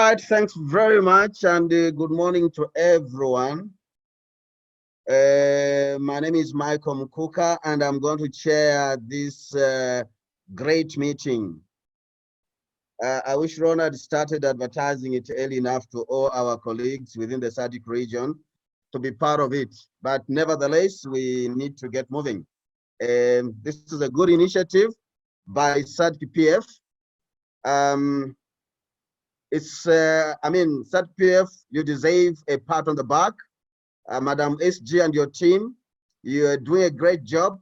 right, thanks very much, and good morning to everyone. My name is Michael Mkuka, and I'm going to chair this great meeting. I wish Ronald started advertising it early enough to all our colleagues within the SADC region to be part of it. But nevertheless, we need to get moving. This is a good initiative by SADC PF. SADC PF, you deserve a pat on the back. Madam SG and your team, you are doing a great job.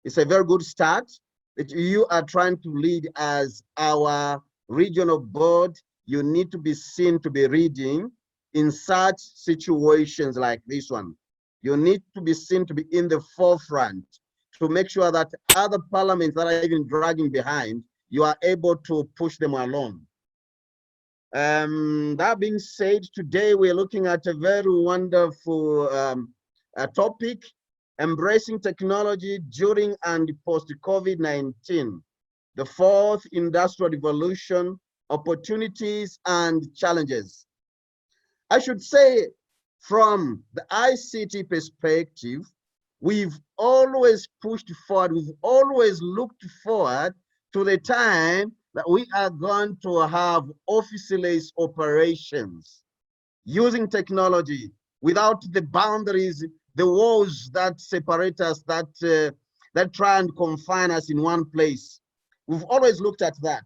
It's a very good start that you are trying to lead as our regional board. You need to be seen to be leading in such situations like this one. You need to be seen to be in the forefront to make sure that other parliaments that are even dragging behind, you are able to push them along. That being said, today we're looking at a very wonderful topic, embracing technology during and post-COVID-19, the fourth industrial revolution, opportunities and challenges. I should say, from the ICT perspective, we've always pushed forward, we've always looked forward to the time that we are going to have officeless operations using technology without the boundaries, the walls that separate us, that try and confine us in one place. We've always looked at that.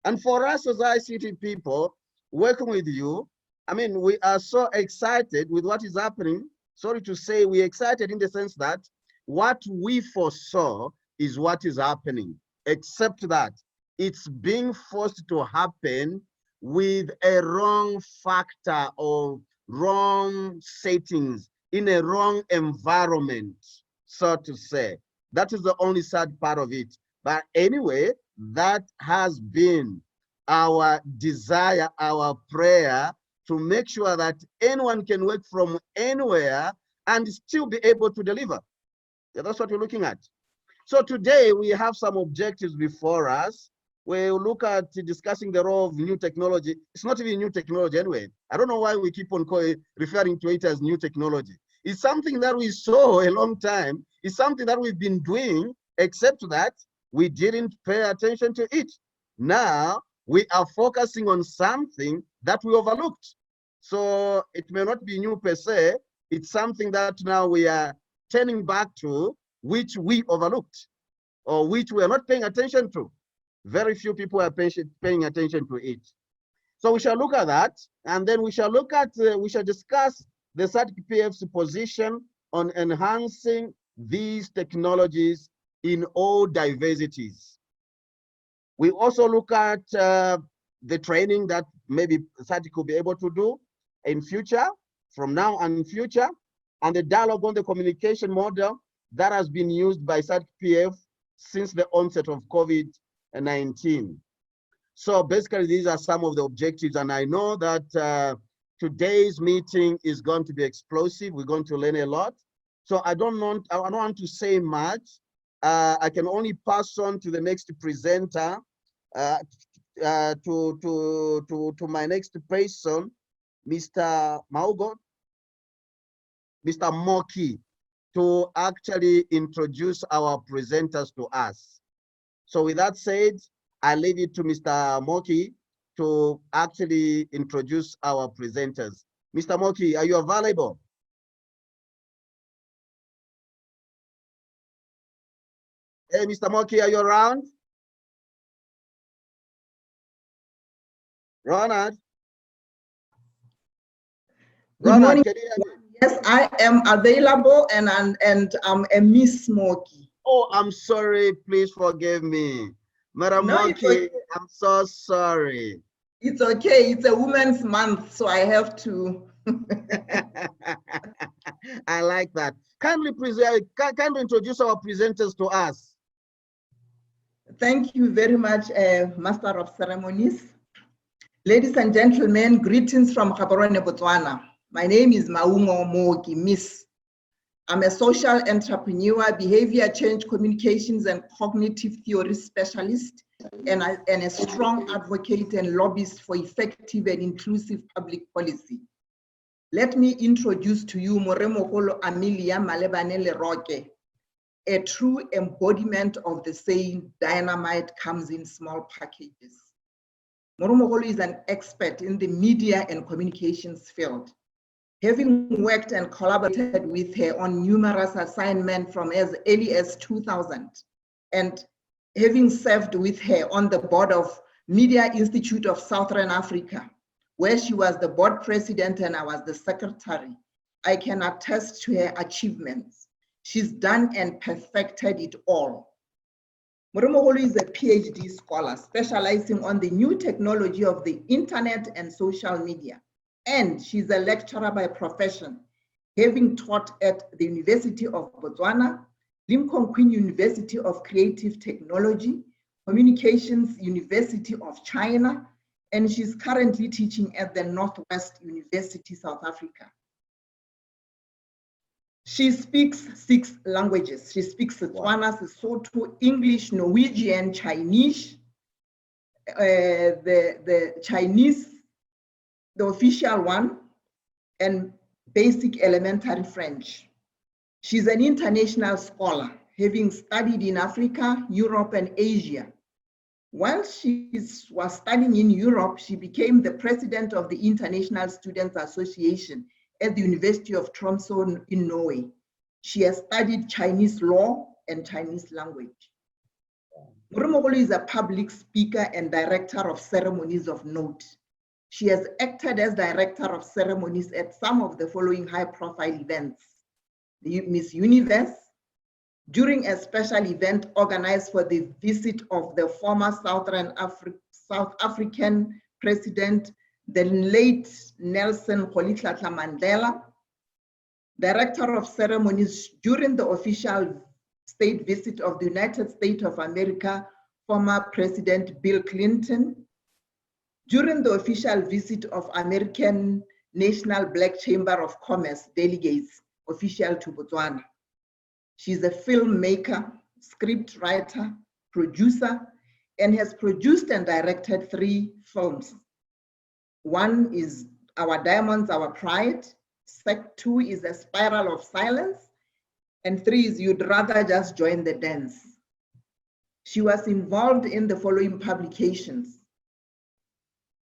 And for us as ICT people, working with you, I mean, we are so excited with what is happening. Sorry to say, we're excited in the sense that what we foresaw is what is happening, except that it's being forced to happen with a wrong factor or wrong settings in a wrong environment, so to say. That is the only sad part of it. But anyway, that has been our desire, our prayer, to make sure that anyone can work from anywhere and still be able to deliver. Yeah, that's what we're looking at. So today we have some objectives before us. We'll look at discussing the role of new technology. It's not even new technology anyway. I don't know why we keep on referring to it as new technology. It's something that we saw a long time. It's something that we've been doing, except that we didn't pay attention to it. Now we are focusing on something that we overlooked. So it may not be new per se. It's something that now we are turning back to, which we overlooked or which we are not paying attention to. Very few people are paying attention to it. So we shall look at that, and then we shall look at, we shall discuss the SADC PF's position on enhancing these technologies in all diversities. We also look at the training that maybe SADC could be able to do in future, from now and in future, and the dialogue on the communication model that has been used by SADC PF since the onset of COVID-19. So basically, these are some of the objectives, and I know that today's meeting is going to be explosive. We're going to learn a lot. So I don't want to say much. I can only pass on to the next presenter, to my next person, Mr. Maugo, Mr. Moki, to actually introduce our presenters to us. So with that said, I leave it to Mr. Moki to actually introduce our presenters. Mr. Moki, are you available? Hey, Mr. Moki, are you around? Ronald? Good morning. Can you hear me? Yes, I am available, and I'm a Miss Moki. Oh, I'm sorry. Please forgive me. Madam Moki, okay. I'm so sorry. It's okay. It's a Women's Month, so I have to. I like that. Kindly introduce our presenters to us. Thank you very much, Master of Ceremonies. Ladies and gentlemen, greetings from Gaborone, Botswana. My name is Maungo Moki, Miss. I'm a social entrepreneur, behavior change communications and cognitive theory specialist, and a strong advocate and lobbyist for effective and inclusive public policy. Let me introduce to you Moremogolo Amelia Malebane Leroke, a true embodiment of the saying, dynamite comes in small packages. Moremogolo is an expert in the media and communications field, having worked and collaborated with her on numerous assignments from as early as 2000, and having served with her on the board of Media Institute of Southern Africa, where she was the board president and I was the secretary, I can attest to her achievements. She's done and perfected it all. Moremogolo is a PhD scholar specializing on the new technology of the internet and social media. And she's a lecturer by profession, having taught at the University of Botswana, Limpopo University of Creative Technology, Communications University of China, and she's currently teaching at the Northwest University, South Africa. She speaks 6 languages. She speaks Setswana, Sesotho, English, Norwegian, Chinese, the Chinese, the official one, and basic elementary French. She's an international scholar, having studied in Africa, Europe, and Asia. While she was studying in Europe, she became the president of the International Students Association at the University of Tromsø in Norway. She has studied Chinese law and Chinese language. Moremogolo is a public speaker and director of ceremonies of note. She has acted as director of ceremonies at some of the following high-profile events: the Miss Universe, during a special event organized for the visit of the former South African president, the late Nelson Rolihlahla Mandela, director of ceremonies during the official state visit of the United States of America, former President Bill Clinton, during the official visit of American National Black Chamber of Commerce delegates, official to Botswana. She's a filmmaker, script writer, producer, and has produced and directed 3 films. One is Our Diamonds, Our Pride. 2 is A Spiral of Silence. And 3 is You'd Rather Just Join the Dance. She was involved in the following publications.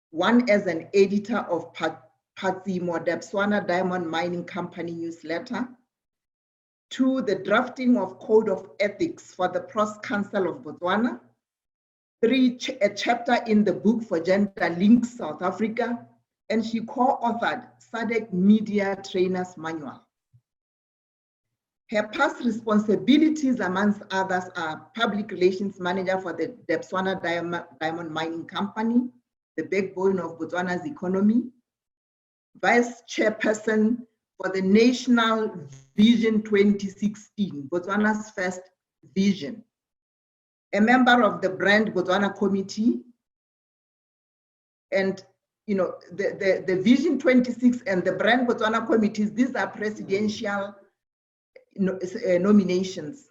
1 as an editor of Patsimo Debswana Diamond Mining Company newsletter. 2, the drafting of Code of Ethics for the Pros Council of Botswana. 3, a chapter in the book for Gender Links South Africa. And she co-authored SADC Media Trainers Manual. Her past responsibilities, amongst others, are Public Relations Manager for the Debswana Diamond Mining Company, the backbone of Botswana's economy, Vice Chairperson for the National Vision 2016, Botswana's first vision, a member of the Brand Botswana Committee, and you know the Vision 26 and the Brand Botswana Committees. These are presidential nominations.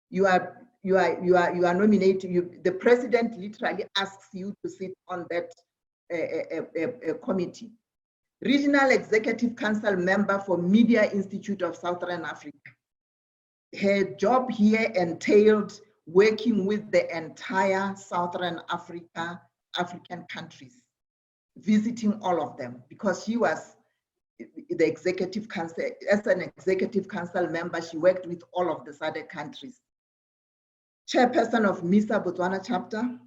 You are nominated. The president literally asks you to sit on that committee. Regional Executive Council member for Media Institute of Southern Africa. Her job here entailed working with the entire Southern African countries, visiting all of them, because she was the executive council. As an executive council member, she worked with all of the SADC countries. Chairperson of MISA Botswana chapter,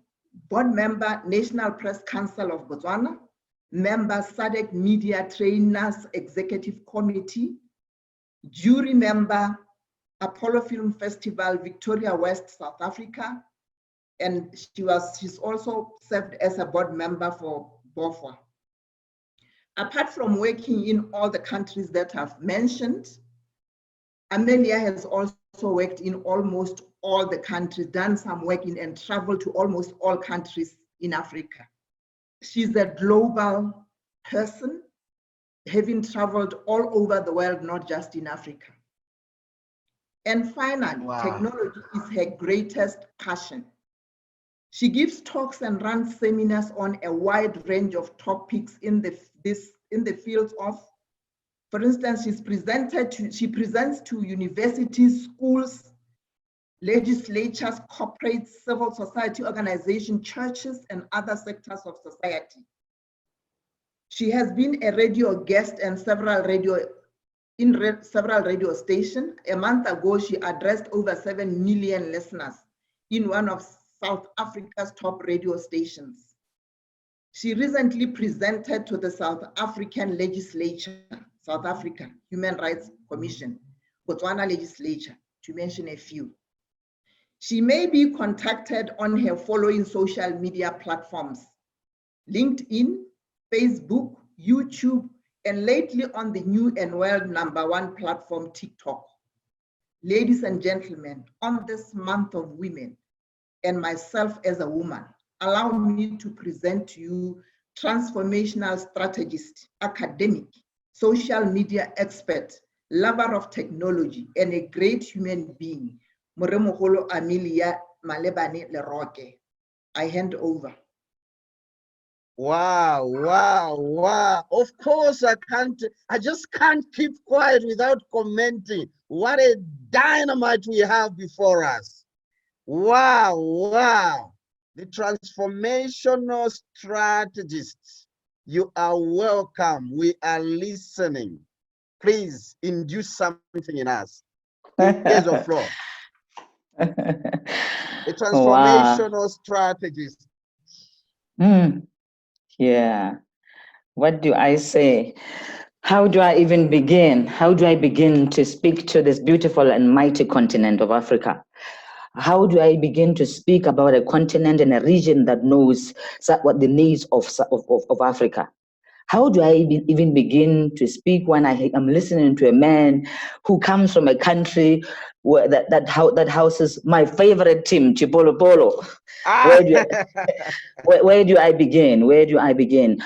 board member, National Press Council of Botswana, member SADC Media Trainers Executive Committee, jury member, Apollo Film Festival, Victoria West, South Africa, and she's also served as a board member for BOFA. Apart from working in all the countries that I've mentioned, Amelia has also worked in almost all the countries, done some work in and traveled to almost all countries in Africa. She's a global person, having traveled all over the world, not just in Africa. And finally, technology is her greatest passion. She gives talks and runs seminars on a wide range of topics in the fields of, for instance, she presents to universities, schools, legislatures, corporates, civil society organizations, churches, and other sectors of society. She has been a radio guest and several radio stations. A month ago, she addressed over 7 million listeners in one of South Africa's top radio stations. She recently presented to the South African legislature, South Africa Human Rights Commission, Botswana legislature, to mention a few. She may be contacted on her following social media platforms: LinkedIn, Facebook, YouTube, and lately on the new and world #1 platform, TikTok. Ladies and gentlemen, on this month of women, and myself as a woman, allow me to present to you transformational strategist, academic, social media expert, lover of technology, and a great human being, Moremogolo Amelia Malebane Leroke. I hand over. Wow, wow, wow. Of course, I just can't keep quiet without commenting. What a dynamite we have before us. Wow, wow. The transformational strategists, you are welcome. We are listening. Please induce something in us. Here's the floor. The transformational strategist. Yeah. What do I say? How do I even begin? How do I begin to speak to this beautiful and mighty continent of Africa? How do I begin to speak about a continent and a region that knows what the needs of Africa? How do I even begin to speak when I am listening to a man who comes from a country where that houses my favorite team, Chipolo Polo? Where do I begin? Where do I begin?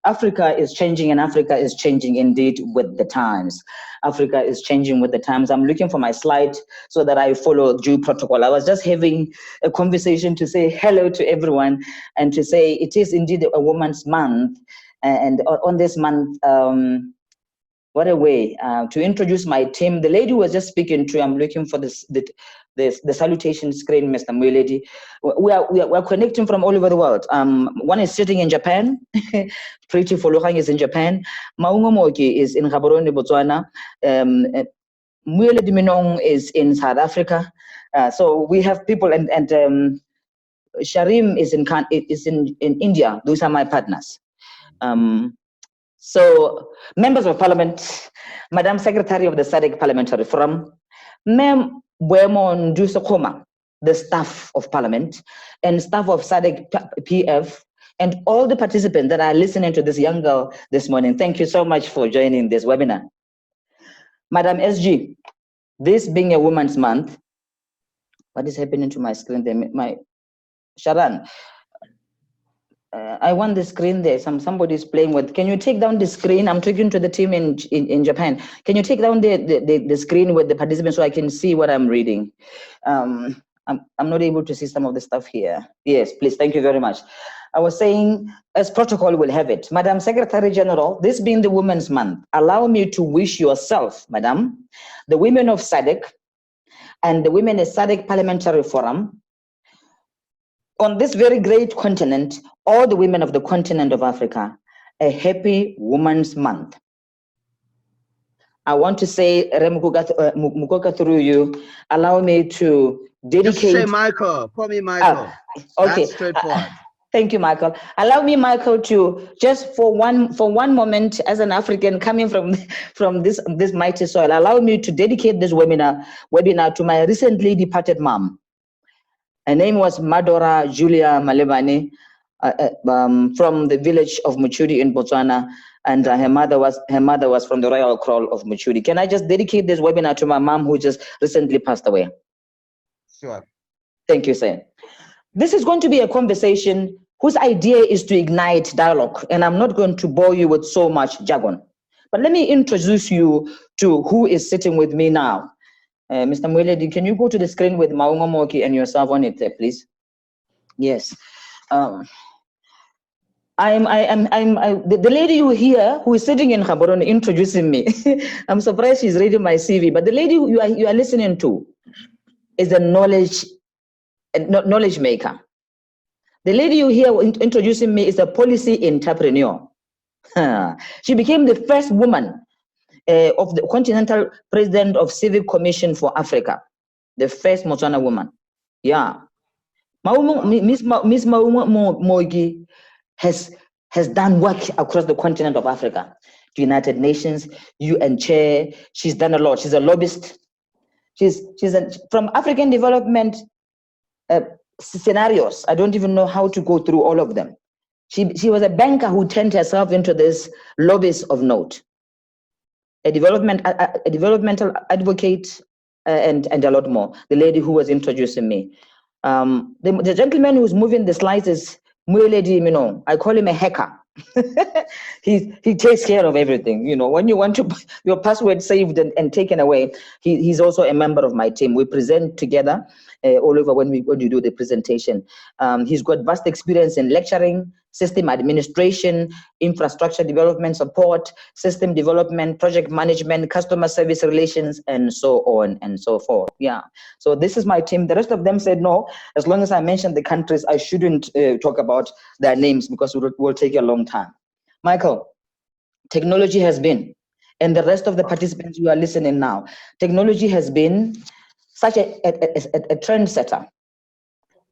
Africa is changing, and Africa is changing indeed with the times. Africa is changing with the times. I'm looking for my slide so that I follow due protocol. I was just having a conversation to say hello to everyone and to say it is indeed a Women's Month. And on this month, what a way to introduce my team. The lady who was just speaking to, I'm looking for the salutation screen, Mr. Mweledi. We are connecting from all over the world. One is sitting in Japan. Pretty Foluhang is in Japan. Maungo Moki is in Gaborone, Botswana. Mweledi Minong is in South Africa. So we have people, and Sharim is in India. Those are my partners. So, members of Parliament, Madam Secretary of the SADC Parliamentary Forum, Mem Buemon Dusokoma, the staff of Parliament, and staff of SADC PF, and all the participants that are listening to this young girl this morning. Thank you so much for joining this webinar. Madam SG, this being a Women's Month, what is happening to my screen there? Sharan, I want the screen there. Somebody is playing with. Can you take down the screen? I'm talking to the team in Japan. Can you take down the screen with the participants so I can see what I'm reading? I'm not able to see some of the stuff here. Yes, please. Thank you very much. I was saying, as protocol will have it, Madam Secretary General, this being the Women's Month, allow me to wish yourself, Madam, the women of SADC, and the women at SADC Parliamentary Forum, on this very great continent, all the women of the continent of Africa, a happy Women's Month. I want to say, Mukoka, through you, allow me to dedicate. Just say Michael. Call me Michael. Okay. That's straightforward. Thank you, Michael. Allow me, Michael, to just for one moment, as an African coming from this mighty soil, allow me to dedicate this webinar to my recently departed mom. Her name was Madora Julia Malebane, from the village of Muchudi in Botswana, and her mother was from the Royal Crawl of Muchudi. Can I just dedicate this webinar to my mom who just recently passed away? Sure. Thank you, sir. This is going to be a conversation whose idea is to ignite dialogue, and I'm not going to bore you with so much jargon. But let me introduce you to who is sitting with me now. Mr. Mweledi, can you go to the screen with Maungo Moki and yourself on it, please? Yes. The lady you hear who is sitting in Gaborone introducing me. I'm surprised she's reading my CV, but the lady you are listening to is a knowledge maker. The lady you hear introducing me is a policy entrepreneur. She became the first woman of the Continental President of Civic Commission for Africa, the first Motswana woman. Yeah. Miss Maungo Mogi has done work across the continent of Africa, the United Nations, UN chair. She's done a lot. She's a lobbyist. She's from African development scenarios. I don't even know how to go through all of them. She was a banker who turned herself into this lobbyist of note, a developmental advocate, and a lot more. The lady who was introducing me. The gentleman who's moving the slides is Mueledi Mino. I call him a hacker. He takes care of everything. You know, when you want to your password saved and taken away, he's also a member of my team. We present together all over when you do the presentation. He's got vast experience in lecturing, system administration, infrastructure development support, system development, project management, customer service relations, and so on and so forth. Yeah. So this is my team. The rest of them said no. As long as I mention the countries, I shouldn't talk about their names because it will take a long time. Michael, technology has been, and the rest of the participants who are listening now, technology has been such a trendsetter.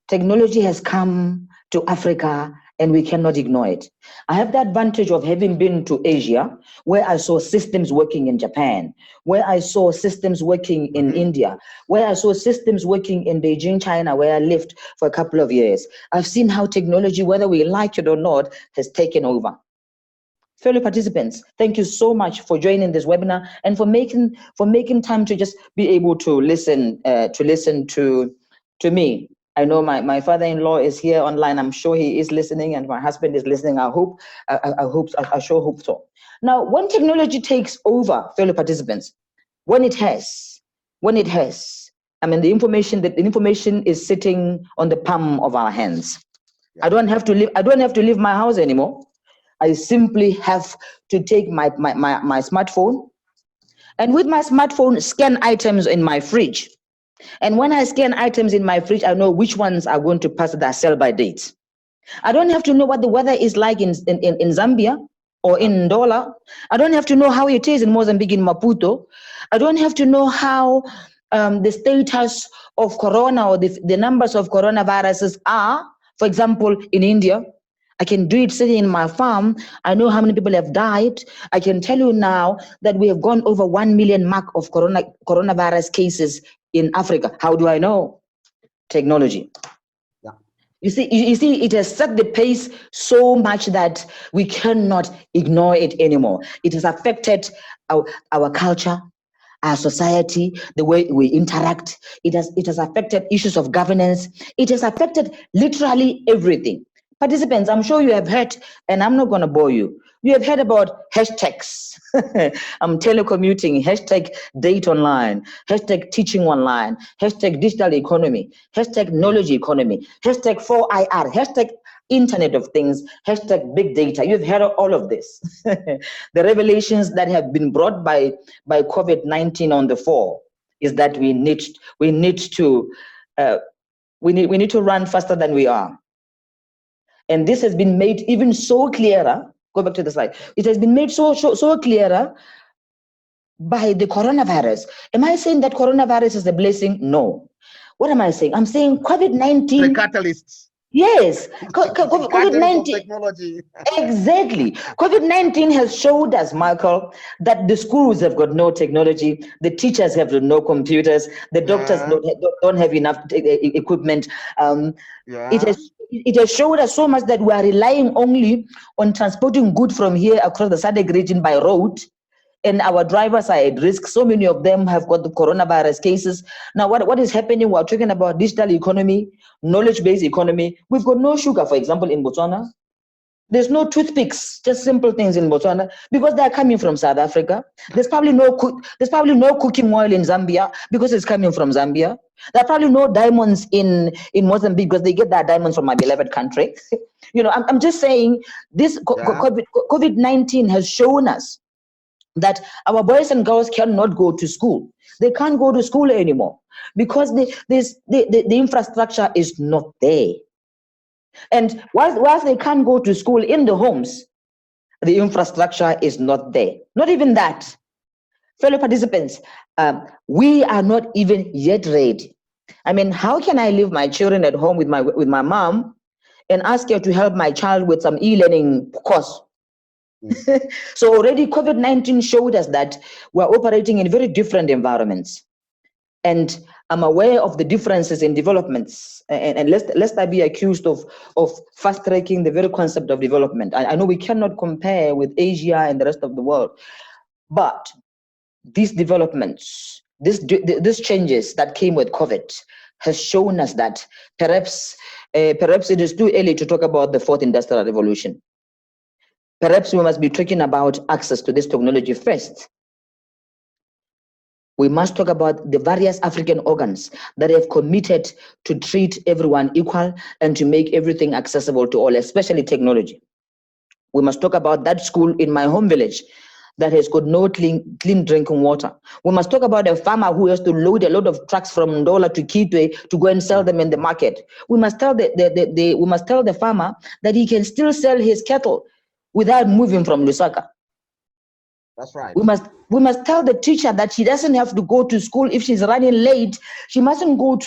Technology has come to Africa and we cannot ignore it. I have the advantage of having been to Asia, where I saw systems working in Japan, where I saw systems working in India, where I saw systems working in Beijing, China, where I lived for a couple of years. I've seen how technology, whether we like it or not, has taken over. Fellow participants, thank you so much for joining this webinar and for making time to just be able to listen to me. I know my father-in-law is here online. I'm sure he is listening, and my husband is listening. I sure hope so. Now, when technology takes over, fellow participants, when it has, I mean, the information is sitting on the palm of our hands. Yeah. I don't have to leave my house anymore. I simply have to take my smartphone, and with my smartphone, scan items in my fridge. And when I scan items in my fridge, I know which ones are going to pass their sell-by date. I don't have to know what the weather is like in Zambia or in Ndola. I don't have to know how it is in Mozambique, in Maputo. I don't have to know how the status of corona or the numbers of coronaviruses are, for example, in India. I can do it sitting in my farm. I know how many people have died. I can tell you now that we have gone over 1 million mark of coronavirus cases in Africa. How do I know? Technology. Yeah. You see, it has set the pace so much that we cannot ignore it anymore. It has affected our culture, our society, the way we interact. It has affected issues of governance. It has affected literally everything. Participants, I'm sure you have heard, and I'm not going to bore you. You have heard about hashtags. Telecommuting, hashtag date online, hashtag teaching online, hashtag digital economy, hashtag knowledge economy, hashtag 4IR, hashtag Internet of Things, hashtag big data. You've heard of all of this. The revelations that have been brought by COVID-19 on the fore is that we need to run faster than we are. And this has been made even so clearer. Go back to the slide. It has been made so clearer by the coronavirus. Am I saying that coronavirus is a blessing? No. What am I saying? I'm saying COVID-19. The catalysts. Yes, COVID-19. Technology. Exactly. COVID-19 has showed us, Michael, that the schools have got no technology, the teachers have no computers, the doctors don't have enough equipment. It has showed us so much that we are relying only on transporting goods from here across the SADC region by road, and our drivers are at risk. So many of them have got the coronavirus cases. Now, what is happening? We're talking about digital economy, knowledge-based economy. We've got no sugar, for example, in Botswana. There's no toothpicks, just simple things in Botswana because they're coming from South Africa. There's probably no cooking oil in Zambia because it's coming from Zambia. There are probably no diamonds in Mozambique because they get their diamonds from my beloved country. I'm just saying this COVID-19 has shown us that our boys and girls cannot go to school. They can't go to school anymore because the infrastructure is not there. And whilst they can't go to school in the homes, the infrastructure is not there. Not even that. Fellow participants, we are not even yet ready. I mean, how can I leave my children at home with my mom and ask her to help my child with some e-learning course? So already COVID-19 showed us that we're operating in very different environments. And I'm aware of the differences in developments, and lest I be accused of fast-tracking the very concept of development. I know we cannot compare with Asia and the rest of the world, but these developments, these changes that came with COVID has shown us that perhaps it is too early to talk about the fourth industrial revolution. Perhaps we must be talking about access to this technology first. We must talk about the various African organs that have committed to treat everyone equal and to make everything accessible to all, especially technology. We must talk about that school in my home village that has got no clean drinking water. We must talk about a farmer who has to load a lot of trucks from Ndola to Kitwe to go and sell them in the market. We must tell the farmer that he can still sell his cattle without moving from Lusaka. That's right. We must tell the teacher that she doesn't have to go to school if she's running late. She mustn't go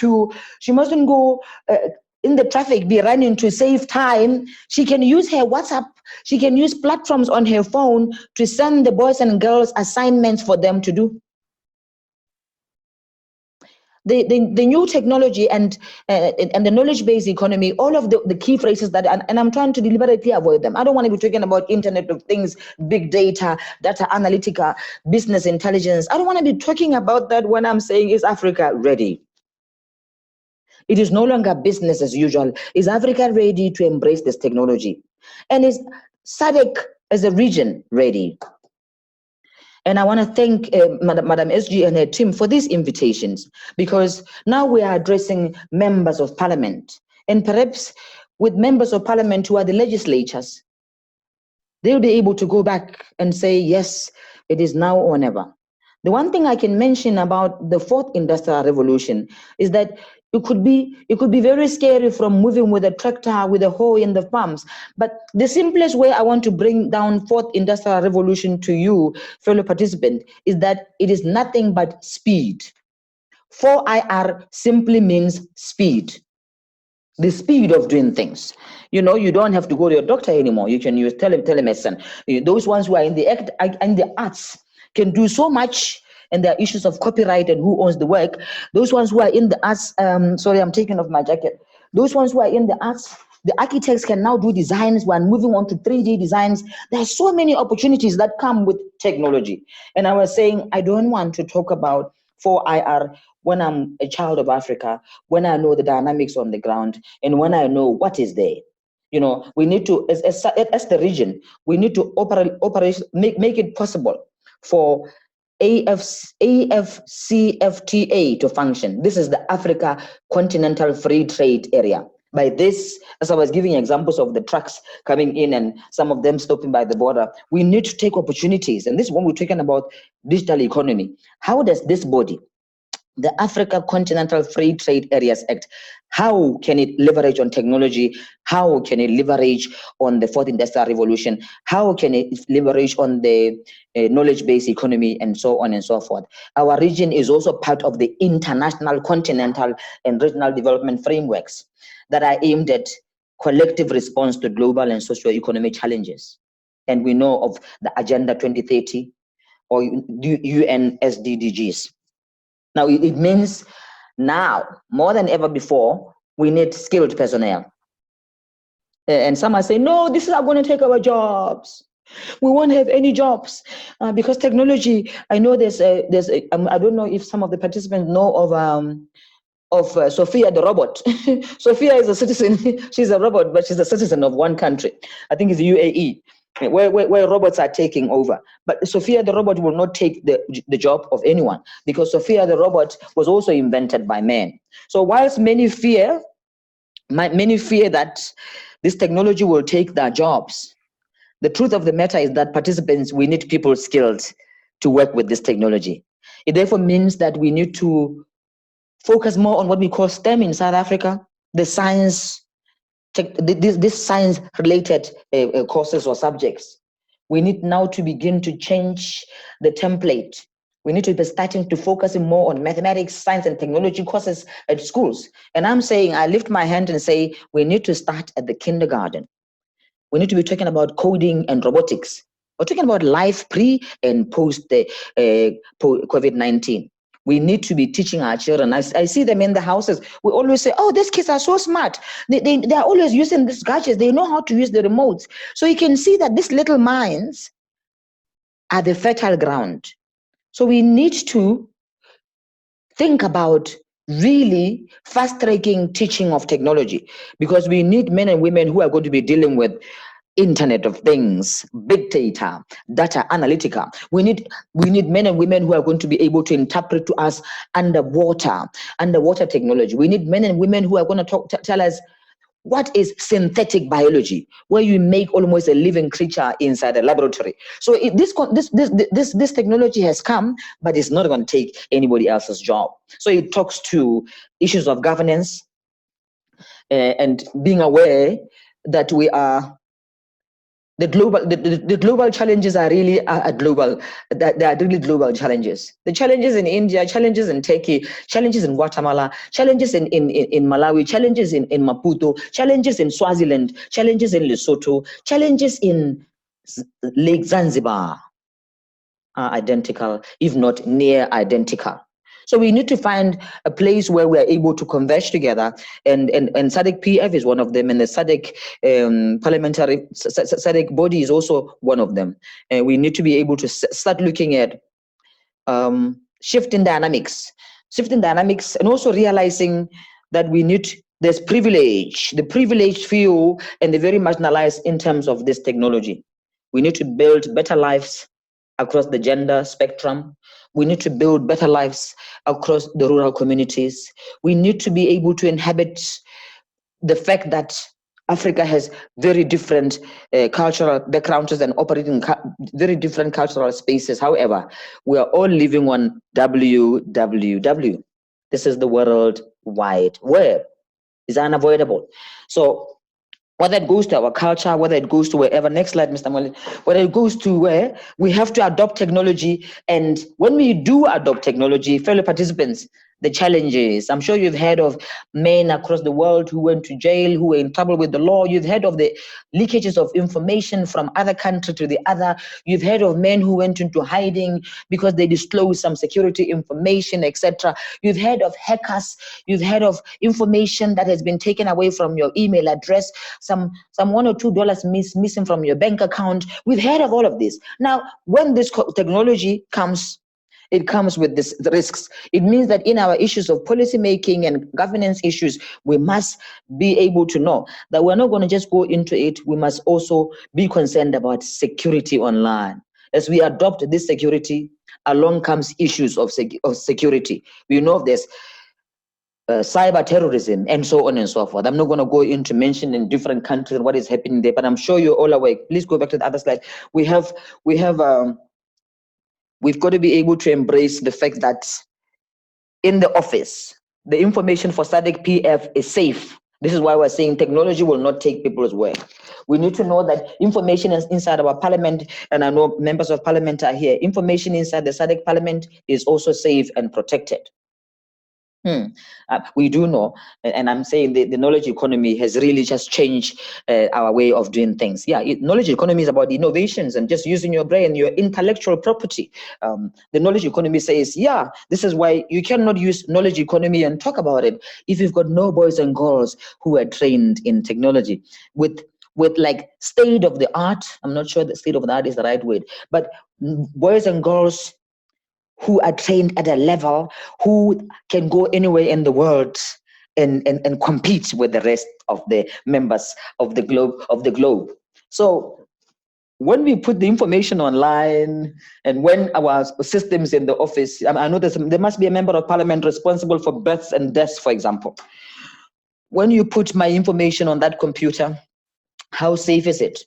in the traffic, be running to save time. She can use her WhatsApp. She can use platforms on her phone to send the boys and girls assignments for them to do. The new technology and the knowledge-based economy, all of the key phrases that, and I'm trying to deliberately avoid them. I don't want to be talking about Internet of Things, big data, data analytica, business intelligence. I don't want to be talking about that when I'm saying, is Africa ready? It is no longer business as usual. Is Africa ready to embrace this technology? And is SADC as a region ready? And I want to thank Madam SG and her team for these invitations, because now we are addressing members of parliament, and perhaps with members of parliament who are the legislatures, they'll be able to go back and say, yes, it is now or never. The one thing I can mention about the fourth industrial revolution is that it could be very scary from moving with a tractor, with a hoe in the farms. But the simplest way I want to bring down fourth industrial revolution to you, fellow participant, is that it is nothing but speed. 4IR simply means speed. The speed of doing things. You don't have to go to your doctor anymore. You can use telemedicine. Those ones who are in the arts can do so much. And there are issues of copyright and who owns the work. Those ones who are in the arts, sorry, I'm taking off my jacket. Those ones who are in the arts, the architects can now do designs. We're moving on to 3D designs. There are so many opportunities that come with technology. And I was saying, I don't want to talk about 4IR when I'm a child of Africa, when I know the dynamics on the ground, and when I know what is there. We need to, as the region, we need to make it possible for AFCFTA to function. This is the Africa Continental Free Trade Area. By this, as I was giving examples of the trucks coming in and some of them stopping by the border, we need to take opportunities. And this is when we're talking about digital economy. How does this body, the Africa Continental Free Trade Areas Act, how can it leverage on technology? How can it leverage on the fourth industrial revolution? How can it leverage on the knowledge-based economy, and so on and so forth? Our region is also part of the international, continental, and regional development frameworks that are aimed at collective response to global and socio-economic challenges. And we know of the Agenda 2030 or UN SDGs. Now, it means now, more than ever before, we need skilled personnel. And some are saying, no, this is not going to take our jobs. We won't have any jobs because technology, I know I don't know if some of the participants know of of Sophia the robot. Sophia is a citizen, she's a robot, but she's a citizen of one country. I think it's UAE, where robots are taking over. But Sophia the robot will not take the job of anyone, because Sophia the robot was also invented by men. So whilst many fear that this technology will take their jobs, the truth of the matter is that participants, we need people skilled to work with this technology. It therefore means that we need to focus more on what we call STEM in South Africa, the science, this science-related courses or subjects. We need now to begin to change the template. We need to be starting to focus more on mathematics, science, and technology courses at schools. And I'm saying, I lift my hand and say, we need to start at the kindergarten. We need to be talking about coding and robotics. We're talking about life pre and post COVID-19. We need to be teaching our children. I see them in the houses. We always say, oh, these kids are so smart. They are always using these gadgets. They know how to use the remotes. So you can see that these little minds are the fertile ground. So we need to think about really fast-tracking teaching of technology, because we need men and women who are going to be dealing with Internet of Things, big data, data analytica. We need men and women who are going to be able to interpret to us underwater technology. We need men and women who are going to tell us what is synthetic biology, where you make almost a living creature inside a laboratory. So this technology has come, but it's not going to take anybody else's job. So it talks to issues of governance and being aware that we are the global challenges are really global. They are really global challenges. The challenges in India, challenges in Turkey, challenges in Guatemala, challenges in Malawi, challenges in Maputo, challenges in Swaziland, challenges in Lesotho, challenges in Lake Zanzibar are identical, if not near identical. So we need to find a place where we are able to converge together, and SADC PF is one of them, and the SADC SADC body is also one of them. And we need to be able to start looking at shifting dynamics, and also realizing that there's privilege, the privileged few and the very marginalized in terms of this technology. We need to build better lives across the gender spectrum. We need to build better lives across the rural communities. We need to be able to inhabit the fact that Africa has very different cultural backgrounds and operating very different cultural spaces. However, we are all living on WWW. This is the World Wide Web. It's unavoidable. So whether it goes to our culture, whether it goes to wherever, next slide, Mr. Molly, whether it goes to where we have to adopt technology. And when we do adopt technology, fellow participants, the challenges, I'm sure you've heard of men across the world who went to jail, who were in trouble with the law. You've heard of the leakages of information from other country to the other. You've heard of men who went into hiding because they disclosed some security information, etc. You've heard of hackers. You've heard of information that has been taken away from your email address, some $1 or $2 missing from your bank account. We've heard of all of this. Now, when this technology comes, it comes with the risks. It means that in our issues of policy making and governance issues, we must be able to know that we're not going to just go into it. We must also be concerned about security online. As we adopt this security, along comes issues of security. We know there's cyber terrorism and so on and so forth. I'm not going to go into mentioning different countries and what is happening there, but I'm sure you're all aware. Please go back to the other slide. We've got to be able to embrace the fact that in the office, the information for SADC PF is safe. This is why we're saying technology will not take people's work. We need to know that information is inside our parliament, and I know members of parliament are here. Information inside the SADC parliament is also safe and protected. We do know, and I'm saying the knowledge economy has really just changed our way of doing things. Yeah, knowledge economy is about innovations and just using your brain, your intellectual property. The knowledge economy says, yeah, this is why you cannot use knowledge economy and talk about it if you've got no boys and girls who are trained in technology with like state of the art. I'm not sure the state of the art is the right word, but boys and girls who are trained at a level, who can go anywhere in the world and compete with the rest of the members of the globe. So when we put the information online and when our systems in the office, I know there must be a member of parliament responsible for births and deaths, for example. When you put my information on that computer, how safe is it?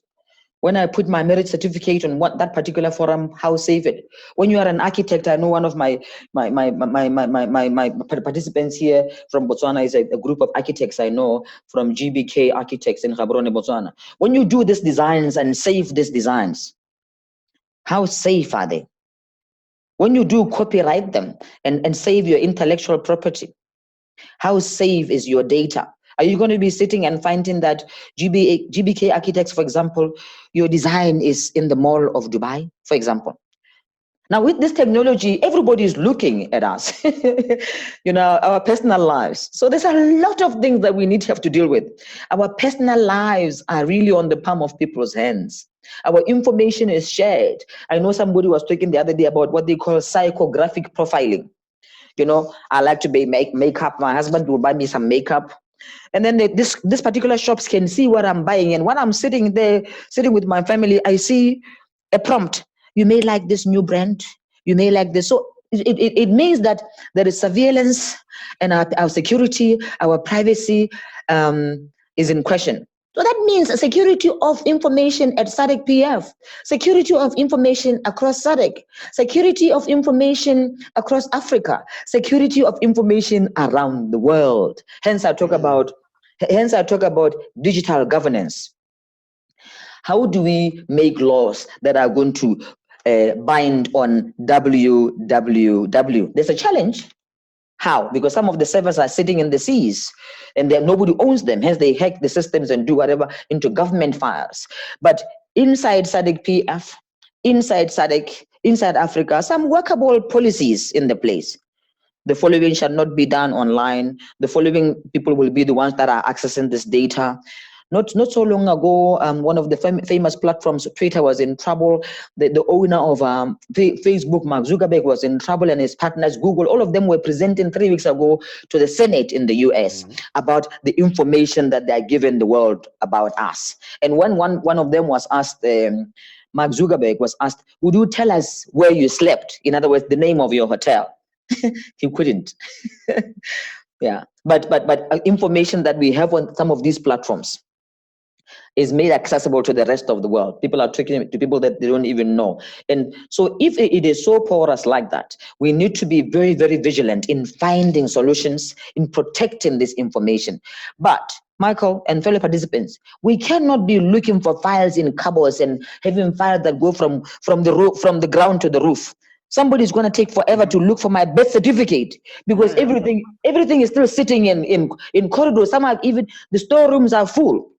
When I put my merit certificate on that particular forum, how safe it? When you are an architect, I know one of my participants here from Botswana is a group of architects I know from GBK Architects in Gaborone, Botswana. When you do these designs and save these designs, how safe are they? When you do copyright them and save your intellectual property, how safe is your data? Are you going to be sitting and finding that GBK Architects, for example, your design is in the Mall of Dubai, for example? Now, with this technology, everybody is looking at us, our personal lives. So there's a lot of things that we need to have to deal with. Our personal lives are really on the palm of people's hands. Our information is shared. I know somebody was talking the other day about what they call psychographic profiling. I like to make makeup. My husband will buy me some makeup. And then this particular shops can see what I'm buying. And when I'm sitting with my family, I see a prompt. You may like this new brand. You may like this. So it means that there is surveillance and our security, our privacy is in question. So that means security of information at SADC PF, security of information across SADC, security of information across Africa, security of information around the world. Hence I talk about digital governance. How do we make laws that are going to bind on www? There's a challenge. How? Because some of the servers are sitting in the seas and nobody owns them. Hence, they hack the systems and do whatever into government files. But inside SADC PF, inside SADC, inside Africa, some workable policies in the place. The following shall not be done online. The following people will be the ones that are accessing this data. Not so long ago, one of the famous platforms, Twitter, was in trouble. The owner of Facebook, Mark Zuckerberg, was in trouble, and his partners, Google, all of them were presenting 3 weeks ago to the Senate in the US about the information that they are giving the world about us. And when one of them was asked, Mark Zuckerberg was asked, would you tell us where you slept? In other words, the name of your hotel. He couldn't. Yeah, but information that we have on some of these platforms is made accessible to the rest of the world. People are talking to people that they don't even know. And so if it is so porous like that, we need to be very, very vigilant in finding solutions, in protecting this information. But Michael and fellow participants, we cannot be looking for files in cupboards and having files that go from the ground to the roof. Somebody's going to take forever to look for my birth certificate because everything is still sitting in corridors. Some are even, the storerooms are full.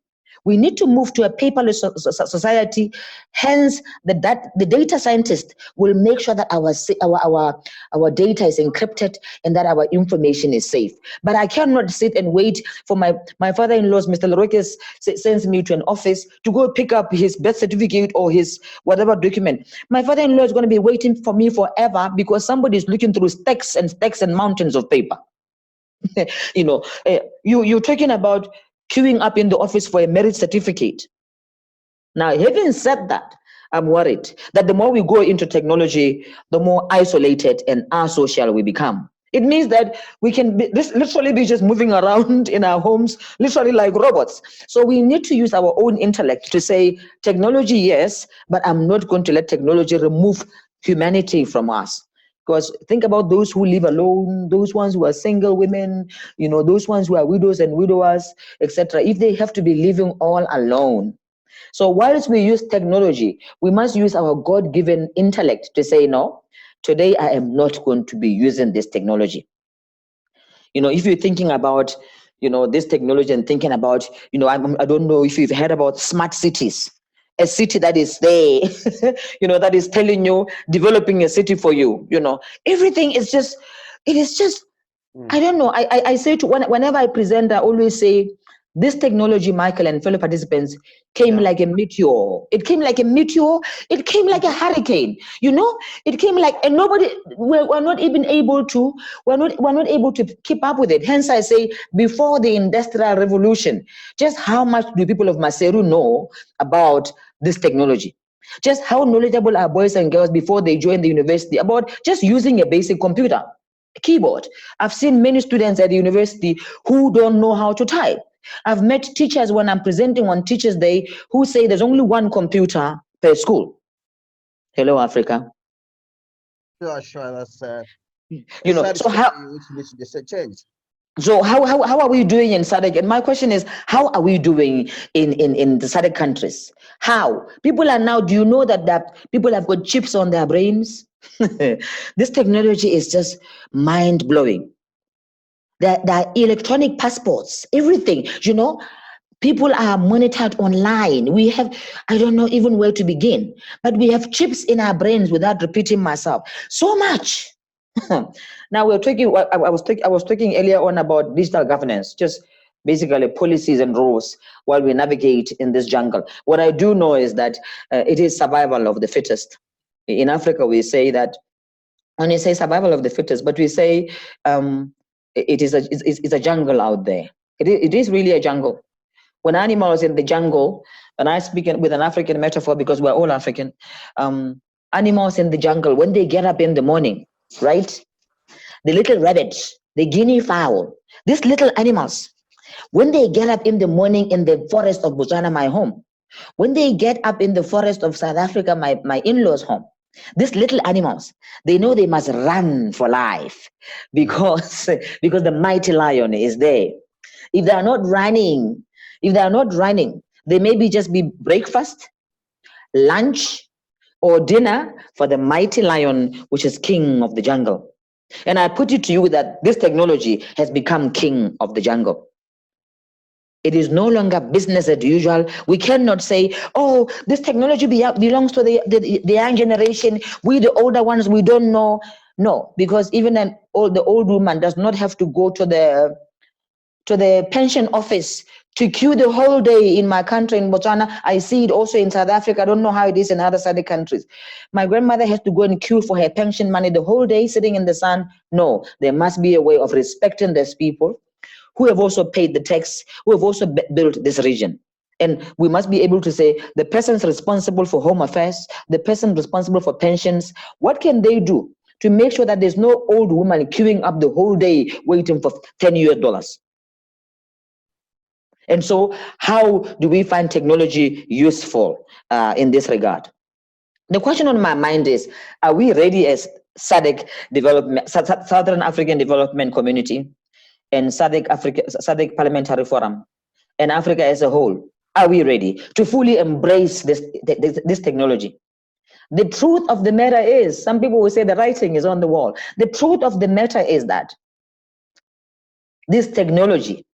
We need to move to a paperless society. Hence, the data scientist will make sure that our data is encrypted and that our information is safe. But I cannot sit and wait for my father-in-law's, Mr. Leroy, sends me to an office to go pick up his birth certificate or his whatever document. My father-in-law is going to be waiting for me forever because somebody is looking through stacks and mountains of paper. You're talking about queuing up in the office for a merit certificate. Now, having said that, I'm worried that the more we go into technology, the more isolated and asocial we become. It means that we can literally be just moving around in our homes, literally like robots. So we need to use our own intellect to say, technology, yes, but I'm not going to let technology remove humanity from us. Because think about those who live alone, those ones who are single women, those ones who are widows and widowers, etc. If they have to be living all alone. So whilst we use technology, we must use our God-given intellect to say, no, today I am not going to be using this technology. If you're thinking about, this technology and thinking about, I don't know if you've heard about smart cities. A city that is there, that is telling you, developing a city for you, everything is just, I don't know. I say whenever I present, I always say, This technology, Michael and fellow participants, came like a meteor. It came like a meteor. It came like a hurricane. You know, it came like, and we're not even able to, we're not able to keep up with it. Hence, I say, before the Industrial Revolution, just how much do people of Maseru know about this technology? Just how knowledgeable are boys and girls before they join the university about just using a basic computer, a keyboard? I've seen many students at the university who don't know how to type. I've met teachers when I'm presenting on Teachers' Day who say there's only one computer per school. Hello, Africa. Sure, that's you know. So how which needs to change. So how are we doing in SADC? And my question is, how are we doing in the SADC countries? How? People are now, do you know that people have got chips on their brains? This technology is just mind-blowing. There are electronic passports, everything, you know. People are monitored online. We have, I don't know even where to begin, but we have chips in our brains, without repeating myself. So much. Now we're talking, I was talking earlier on about digital governance, just basically policies and rules while we navigate in this jungle. What I do know is that it is survival of the fittest. In Africa, we say that, when you say survival of the fittest, but we say it's a jungle out there. It is really a jungle. When animals in the jungle, and I speak with an African metaphor because we're all African, animals in the jungle, when they get up in the morning, right? The little rabbits, the guinea fowl, these little animals, when they get up in the morning in the forest of Botswana, my home, when they get up in the forest of South Africa, my in-laws' home, these little animals, they know they must run for life because the mighty lion is there. If they are not running, they maybe just be breakfast, lunch, or dinner for the mighty lion, which is king of the jungle. And I put it to you that this technology has become king of the jungle. It is no longer business as usual. We cannot say, oh, this technology belongs to the young generation. We, the older ones, we don't know. No, because even the old woman does not have to go to the pension office to queue the whole day. In my country, in Botswana, I see it also in South Africa. I don't know how it is in other SADC countries. My grandmother has to go and queue for her pension money the whole day sitting in the sun. No, there must be a way of respecting these people who have also paid the tax, who have also built this region. And we must be able to say, the person's responsible for home affairs, the person responsible for pensions, what can they do to make sure that there's no old woman queuing up the whole day waiting for $10 US? And so how do we find technology useful in this regard? The question on my mind is, are we ready as SADC development, Southern African Development Community, and SADC Parliamentary Forum, and Africa as a whole? Are we ready to fully embrace this technology? The truth of the matter is, some people will say the writing is on the wall. The truth of the matter is that this technology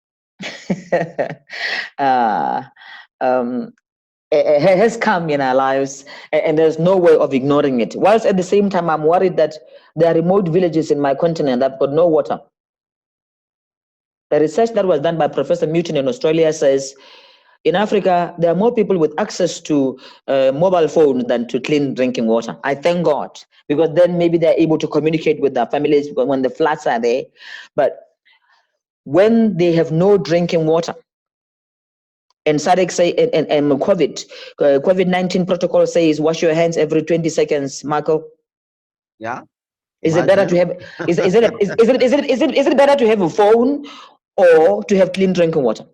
has come in our lives, and there's no way of ignoring it. Whilst at the same time, I'm worried that there are remote villages in my continent that have got no water. The research that was done by Professor Newton in Australia says, in Africa, there are more people with access to mobile phones than to clean drinking water. I thank God, because then maybe they're able to communicate with their families when the floods are there. But when they have no drinking water, and SADC say, and COVID-19 protocol says, wash your hands every 20 seconds, Marco. Yeah. Is it better to have? Is it better to have a phone or to have clean drinking water?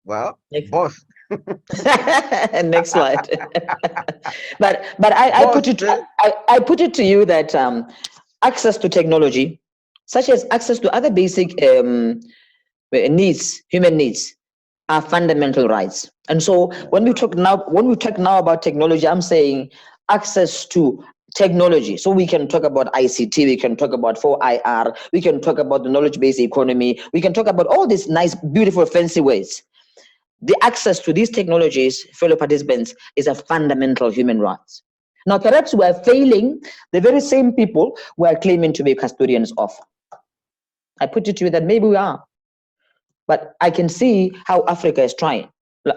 Well, both. Next slide. but I put it to you that access to technology, such as access to other basic needs, human needs, are fundamental rights. And so when we talk now about technology, I'm saying access to technology. So we can talk about ICT, we can talk about 4IR, we can talk about the knowledge-based economy, we can talk about all these nice, beautiful, fancy ways. The access to these technologies, fellow participants, is a fundamental human right. Now, perhaps we are failing the very same people we are claiming to be custodians of. I put it to you that maybe we are. But I can see how Africa is trying.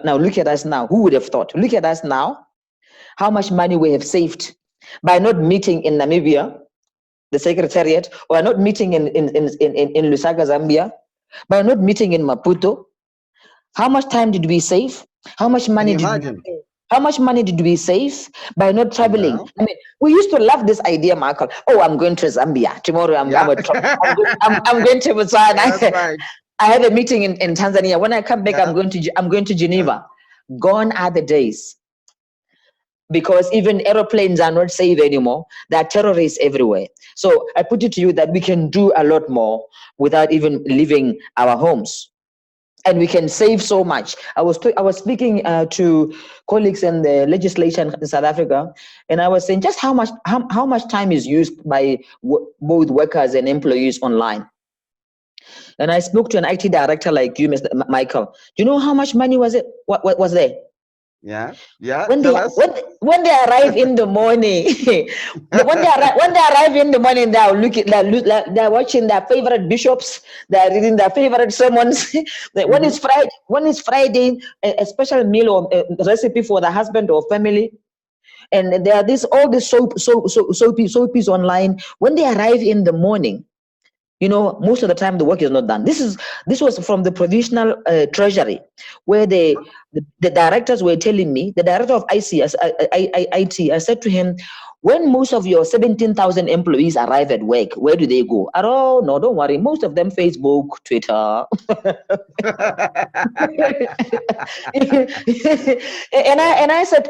Now look at us now. Who would have thought? Look at us now. How much money we have saved by not meeting in Namibia, the Secretariat, or not meeting in Lusaka, Zambia, by not meeting in Maputo. How much time did we save? How much money did we save by not traveling? I mean, we used to love this idea, Michael. Oh, I'm going to Zambia tomorrow. I'm going to Botswana. That's right. I have a meeting in Tanzania. When I come back, I'm going to Geneva. Gone are the days. Because even aeroplanes are not safe anymore. There are terrorists everywhere. So I put it to you that we can do a lot more without even leaving our homes. And we can save so much. I was speaking to colleagues in the legislation in South Africa, and I was saying just how much time is used by both workers and employees online. And I spoke to an IT director like you, Mr. Michael. Do you know how much money was it? What was there? Yeah. When they arrive in the morning, when they arrive in the morning, they're watching their favorite bishops. They're reading their favorite sermons. When it's Friday, a special meal or a recipe for the husband or family. And there are all these soapies online. When they arrive in the morning, you know, most of the time the work is not done. This was from the provisional treasury, where the directors were telling me, the director of IT, I said to him, when most of your 17,000 employees arrive at work, where do they go? Oh, no, don't worry. Most of them Facebook, Twitter. and I said,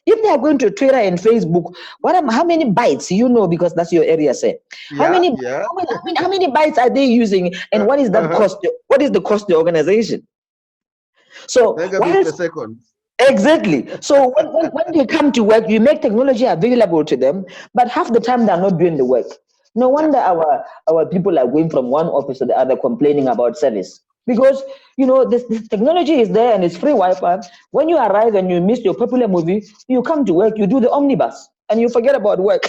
if they are going to Twitter and Facebook, how many bytes, you know, because that's your area, say. How many bytes are they using, and what is that cost? What is the cost to the organization? So megabits per second. Exactly. So when they come to work, you make technology available to them, but half the time they're not doing the work. No wonder our people are going from one office to the other complaining about service. Because, you know, this technology is there and it's free Wi-Fi. When you arrive and you miss your popular movie, you come to work, you do the omnibus, and you forget about work.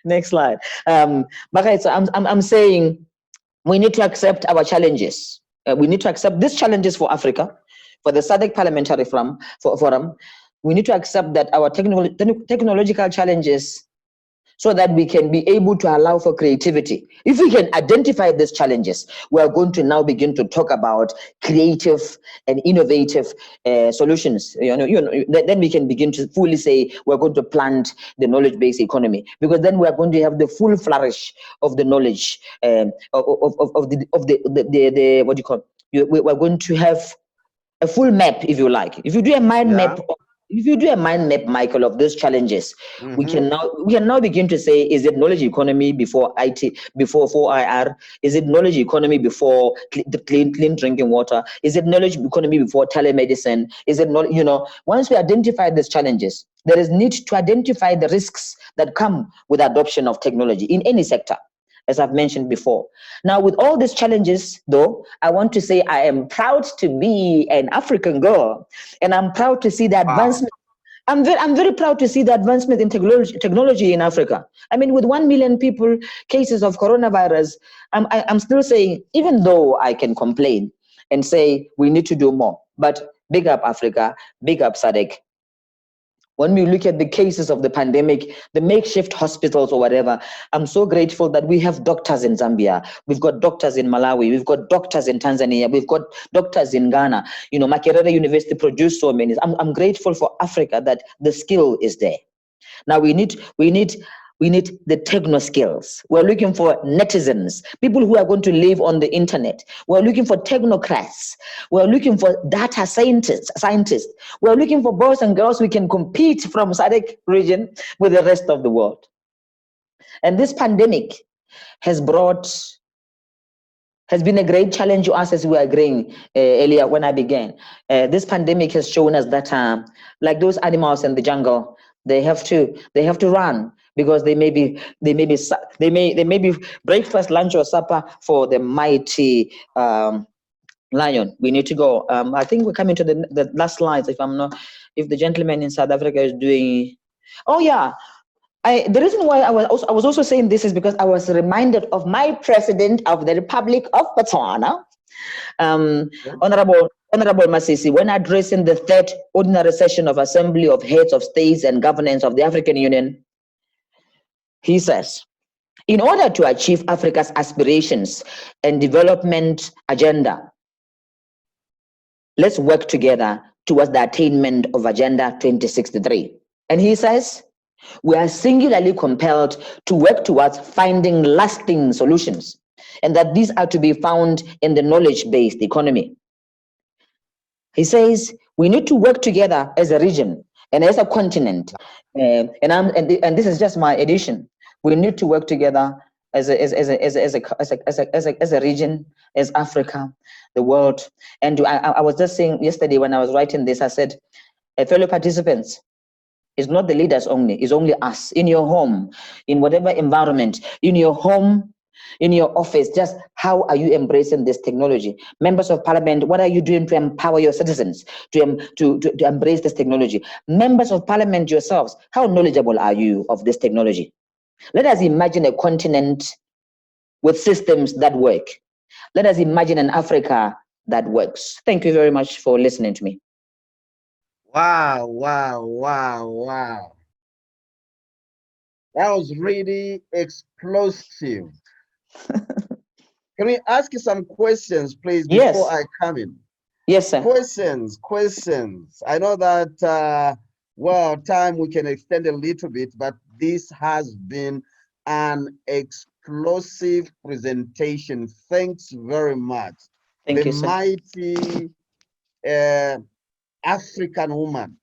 Next slide. But I'm saying we need to accept our challenges. We need to accept these challenges for Africa. For the SADC Parliamentary Forum, we need to accept that our technological challenges, so that we can be able to allow for creativity. If we can identify these challenges, we are going to now begin to talk about creative and innovative solutions. Then we can begin to fully say we're going to plant the knowledge-based economy, because then we are going to have the full flourish of the knowledge of the what do you call it? We're going to have a full map, if you like. If you do a mind map, Michael, of those challenges, we can now begin to say, is it knowledge economy before IT, before 4IR? Is it knowledge economy before the clean drinking water? Is it knowledge economy before telemedicine? Is it not, once we identify these challenges, there is need to identify the risks that come with adoption of technology in any sector, as I've mentioned before. Now, with all these challenges, though, I want to say I am proud to be an African girl, and I'm proud to see the advancement. Wow. I'm very proud to see the advancement in technology in Africa. I mean, with 1 million people, cases of coronavirus, I'm still saying, even though I can complain and say we need to do more, but big up Africa, big up SADC. When we look at the cases of the pandemic, the makeshift hospitals or whatever, I'm so grateful that we have doctors in Zambia. We've got doctors in Malawi. We've got doctors in Tanzania. We've got doctors in Ghana. Makerere University produced so many. I'm grateful for Africa that the skill is there. Now we need the techno skills. We're looking for netizens, people who are going to live on the internet. We're looking for technocrats. We're looking for data scientists. We're looking for boys and girls who can compete from SADC region with the rest of the world. And this pandemic has been a great challenge to us, as we were agreeing earlier when I began. This pandemic has shown us that, like those animals in the jungle, they have to run, because they may be breakfast, lunch, or supper for the mighty lion. We need to go. I think we're coming to the last slides. If the gentleman in South Africa is doing, oh yeah. The reason why I was also saying this is because I was reminded of my president of the Republic of Botswana, Yeah. Honorable Masisi, when addressing the third ordinary session of Assembly of Heads of States and Governments of the African Union, he says, in order to achieve Africa's aspirations and development agenda, let's work together towards the attainment of Agenda 2063. And he says, we are singularly compelled to work towards finding lasting solutions, and that these are to be found in the knowledge-based economy. He says, we need to work together as a region and as a continent. And this is just my addition. We need to work together as a region, as Africa, the world. And I was just saying yesterday when I was writing this, I said, fellow participants, it's not the leaders only, it's only us in your home, in whatever environment, in your home, in your office. Just how are you embracing this technology? Members of Parliament, what are you doing to empower your citizens to embrace this technology? Members of Parliament yourselves, how knowledgeable are you of this technology? Let us imagine a continent with systems that work. Let us imagine an Africa that works. Thank you very much for listening to me. Wow, wow, wow, wow. That was really explosive. Can we ask you some questions, please, before I come in? Yes, sir. Questions. I know that, well, time we can extend a little bit, but this has been an explosive presentation. Thanks very much. Thank you, sir. Mighty African woman.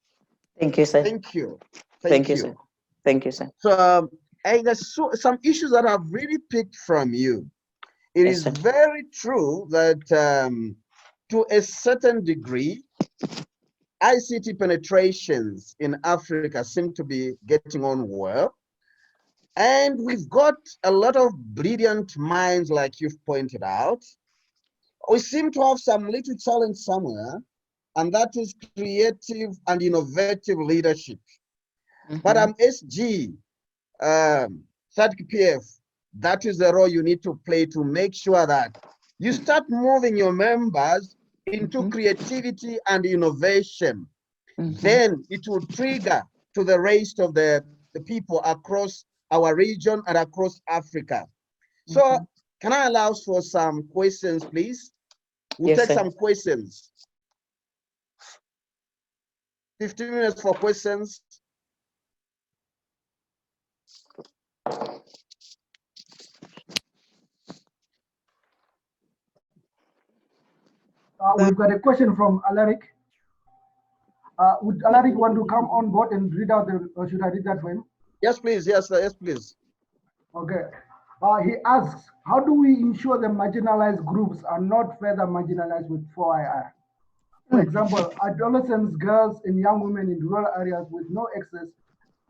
Thank you, sir. Thank you. Thank you, sir. Thank you, sir. So, there's some issues that I've really picked from you. It is very true that to a certain degree, ICT penetrations in Africa seem to be getting on well. And we've got a lot of brilliant minds, like you've pointed out. We seem to have some little challenge somewhere, and that is creative and innovative leadership. But SG, SADC PF, that is the role you need to play to make sure that you start moving your members into creativity and innovation. Then it will trigger to the rest of the people across our region and across Africa. So can I allow for some questions, please? We'll take some questions. 15 minutes for questions. We've got a question from Alaric. Would Alaric want to come on board and read out or should I read that for him? Yes, please. Yes, sir. Yes, please. Okay. He asks, how do we ensure the marginalized groups are not further marginalized with 4IR? For example, adolescents, girls, and young women in rural areas with no access,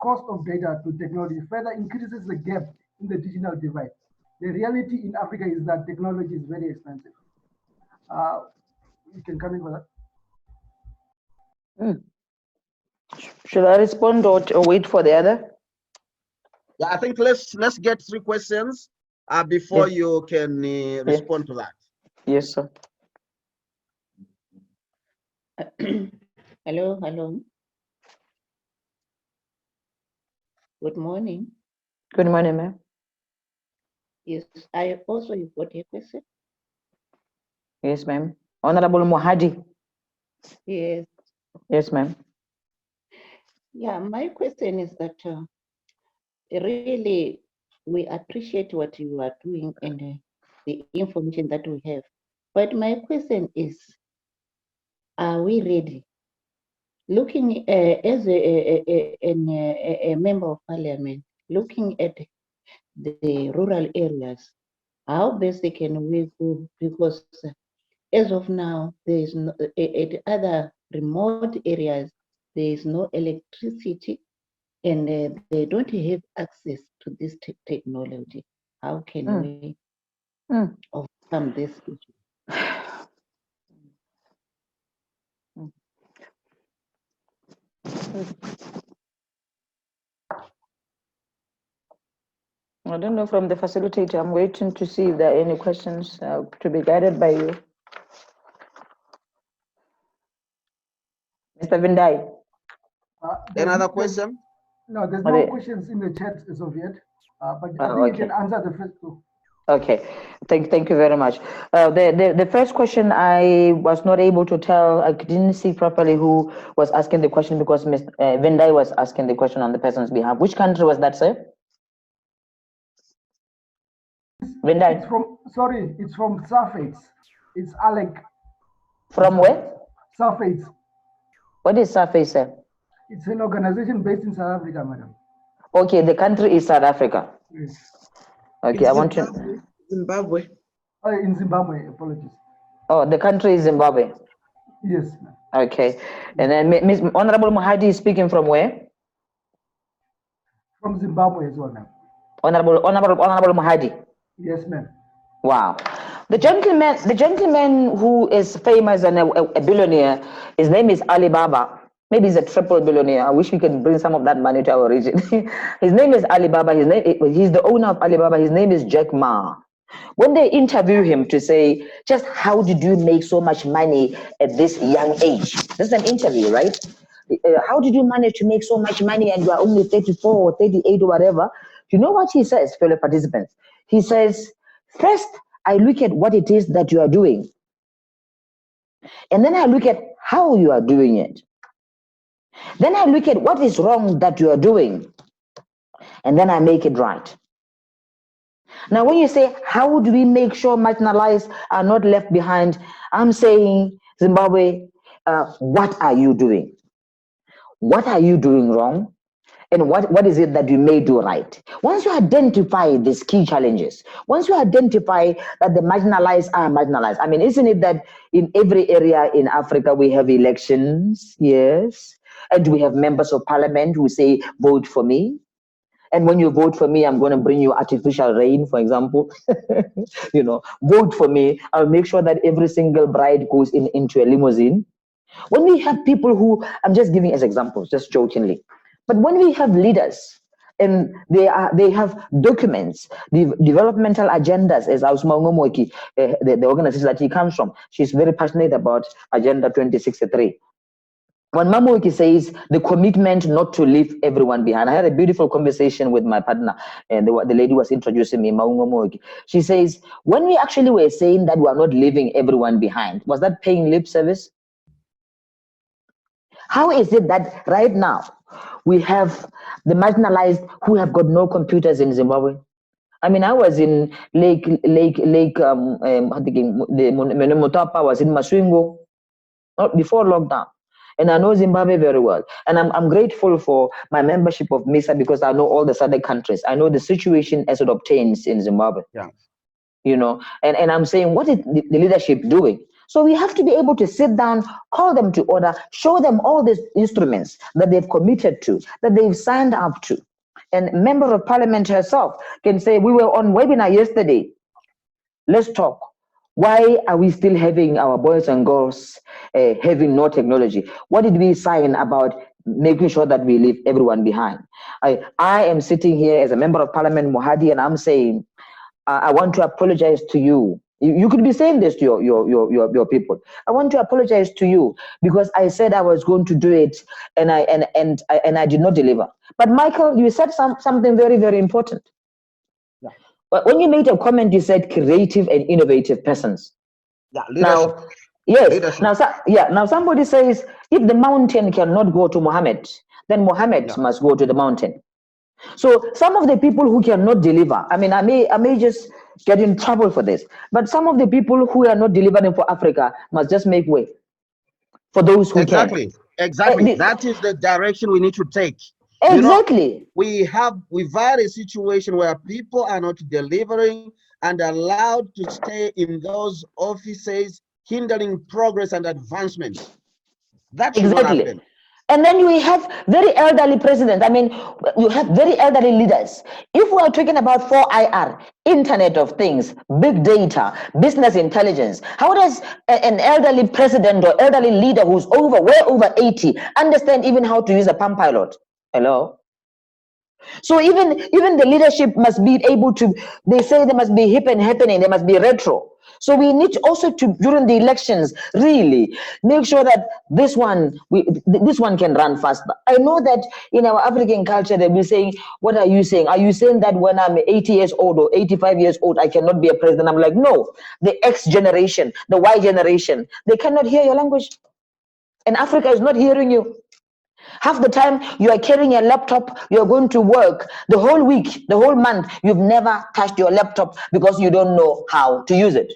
cost of data to technology further increases the gap in the digital divide. The reality in Africa is that technology is very expensive. You can come in for that. Should I respond or wait for the other? Yeah, I think let's get 3 questions before you can respond to that. Yes, sir. Hello. Good morning. Good morning, ma'am. Yes, I also you've got a question. Yes, ma'am. Honorable Mohadi. Yes. Yes, ma'am. Yeah, my question is that really we appreciate what you are doing and the information that we have. But my question is, are we ready? Looking as a member of parliament, looking at the rural areas, how best can we go? Because as of now, there is no, at other remote areas, there is no electricity and they don't have access to this technology. How can we overcome this issue? I don't know from the facilitator. I'm waiting to see if there are any questions to be guided by you. Mr. Vindai. Another question? No, there's no questions in the chat as of yet, but I think you can answer the first two. Okay, thank you very much. The first question, I was not able to tell, I didn't see properly who was asking the question because Mr. Vindai was asking the question on the person's behalf. Which country was that, sir? Vindai? It's from Surface. It's Alec. From where? Surface. What is Surface, sir? It's an organization based in South Africa, madam. Okay, the country is South Africa. Yes. Okay, I want to. Zimbabwe. In Zimbabwe, apologies. Oh, the country is Zimbabwe. Yes. Okay, and then Ms. Honorable Mohadi is speaking from where? From Zimbabwe as well, ma'am. Honorable Mohadi. Yes, ma'am. Wow. The gentleman who is famous and a billionaire, his name is Alibaba. Maybe he's a triple billionaire. I wish we could bring some of that money to our region. His name is Alibaba. He's the owner of Alibaba. His name is Jack Ma. When they interview him to say, just how did you make so much money at this young age? This is an interview, right? How did you manage to make so much money and you are only 34 or 38 or whatever? You know what he says, fellow participants? He says, first, I look at what it is that you are doing. And then I look at how you are doing it. Then I look at what is wrong that you are doing. And then I make it right. Now, when you say, how do we make sure marginalized are not left behind? I'm saying, Zimbabwe, what are you doing? What are you doing wrong? And what is it that you may do right? Once you identify these key challenges, once you identify that the marginalized are marginalized, I mean, isn't it that in every area in Africa we have elections? Yes. And we have members of parliament who say, vote for me. And when you vote for me, I'm going to bring you artificial rain, for example. You know, vote for me. I'll make sure that every single bride goes into a limousine. When we have people who, I'm just giving as examples, just jokingly. But when we have leaders and they have documents, the developmental agendas, as Ausma Ngomoki, the organization that he comes from, she's very passionate about Agenda 2063. When Mamoiki says the commitment not to leave everyone behind, I had a beautiful conversation with my partner, and the lady was introducing me, Mamoiki. She says, when we actually were saying that we are not leaving everyone behind, was that paying lip service? How is it that right now we have the marginalized who have got no computers in Zimbabwe? I mean, I was in Lake, the Motapa was in Maswingo before lockdown. And I know Zimbabwe very well. And I'm grateful for my membership of MISA because I know all the SADC countries. I know the situation as it obtains in Zimbabwe. Yeah. You know, and I'm saying, what is the leadership doing? So we have to be able to sit down, call them to order, show them all these instruments that they've committed to, that they've signed up to. And a member of parliament herself can say, we were on webinar yesterday. Let's talk. Why are we still having our boys and girls having no technology? What did we sign about making sure that we leave everyone behind? I am sitting here as a member of parliament, Mohadi, and I'm saying, I want to apologize to you. You could be saying this to your people. I want to apologize to you because I said I was going to do it and I did not deliver. But Michael, you said something very, very important. Yeah. But when you made a comment, you said creative and innovative persons. Yeah, leadership. Now, yes. Leadership. Now somebody says if the mountain cannot go to Muhammad, then Muhammad must go to the mountain. So some of the people who cannot deliver, I mean, I may just get in trouble for this, but some of the people who are not delivering for Africa must just make way for those who can. Exactly. That is the direction we need to take. Exactly. You know, we've had a situation where people are not delivering and allowed to stay in those offices, hindering progress and advancement. That should not happen. And then we have very elderly presidents. I mean, you have very elderly leaders. If we are talking about 4IR, Internet of Things, big data, business intelligence, how does an elderly president or elderly leader who's way over 80 understand even how to use a Palm Pilot? Hello? So even the leadership must be able to, they say they must be hip and happening, they must be retro. So we need to also to, during the elections, really make sure that this one can run faster. I know that in our African culture, they'll be saying, what are you saying? Are you saying that when I'm 80 years old or 85 years old, I cannot be a president? I'm like, no, the X generation, the Y generation, they cannot hear your language. And Africa is not hearing you. Half the time you are carrying a laptop, you're going to work the whole week, the whole month, you've never touched your laptop because you don't know how to use it.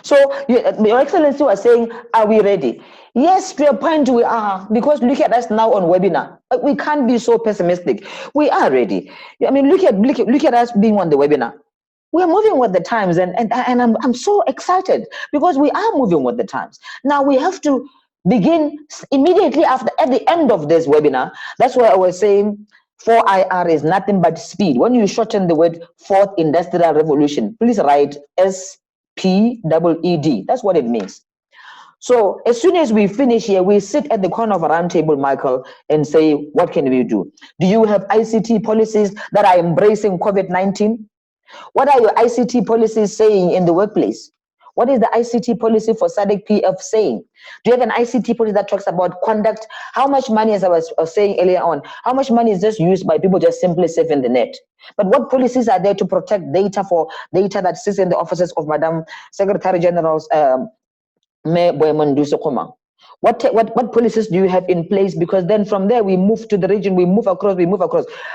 So Your Excellency was saying, are we ready? Yes, to a point we are, because look at us now on webinar. We can't be so pessimistic. We are ready. I mean, look at us being on the webinar. We're moving with the times, and I'm so excited because we are moving with the times. Now we have to begin immediately at the end of this webinar. That's why I was saying 4IR is nothing but speed. When you shorten the word Fourth Industrial Revolution, please write SPEED. That's what it means. So as soon as we finish here, we sit at the corner of a round table, Michael, and say, what can we do? Do you have ICT policies that are embracing COVID-19? What are your ICT policies saying in the workplace? What is the ICT policy for SADC PF saying? Do you have an ICT policy that talks about conduct? How much money, as I was saying earlier on, how much money is just used by people just simply surfing the net? But what policies are there to protect data that sits in the offices of Madam Secretary General's What policies do you have in place? Because then from there we move to the region, we move across.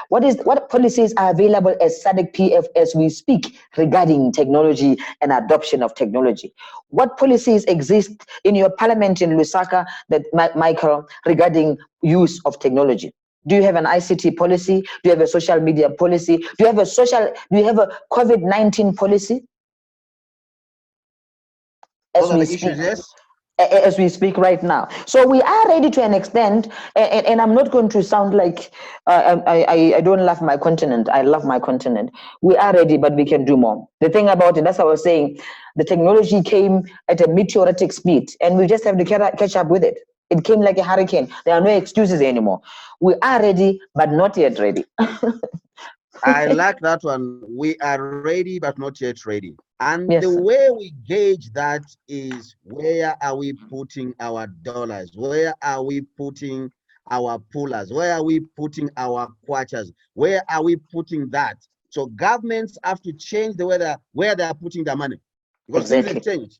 What policies are available as SADC PF as we speak regarding technology and adoption of technology? What policies exist in your parliament in Lusaka, that Michael, regarding use of technology? Do you have an ICT policy? Do you have a social media policy? Do you have a COVID-19 policy? Those are the issues, yes. As we speak right now. So we are ready to an extent, and I'm not going to sound like I don't love my continent. I love my continent. We are ready, but we can do more. The thing about it, that's what I was saying, the technology came at a meteoritic speed, and we just have to catch up with it. It came like a hurricane. There are no excuses anymore. We are ready, but not yet ready. I like that one. We are ready, but not yet ready. And Yes, the sir. way we gauge that is, where are we putting our dollars? Where are we putting our pullers? Where are we putting our quachas? Where are we putting that? So governments have to change the way where they are putting their money, because things have changed.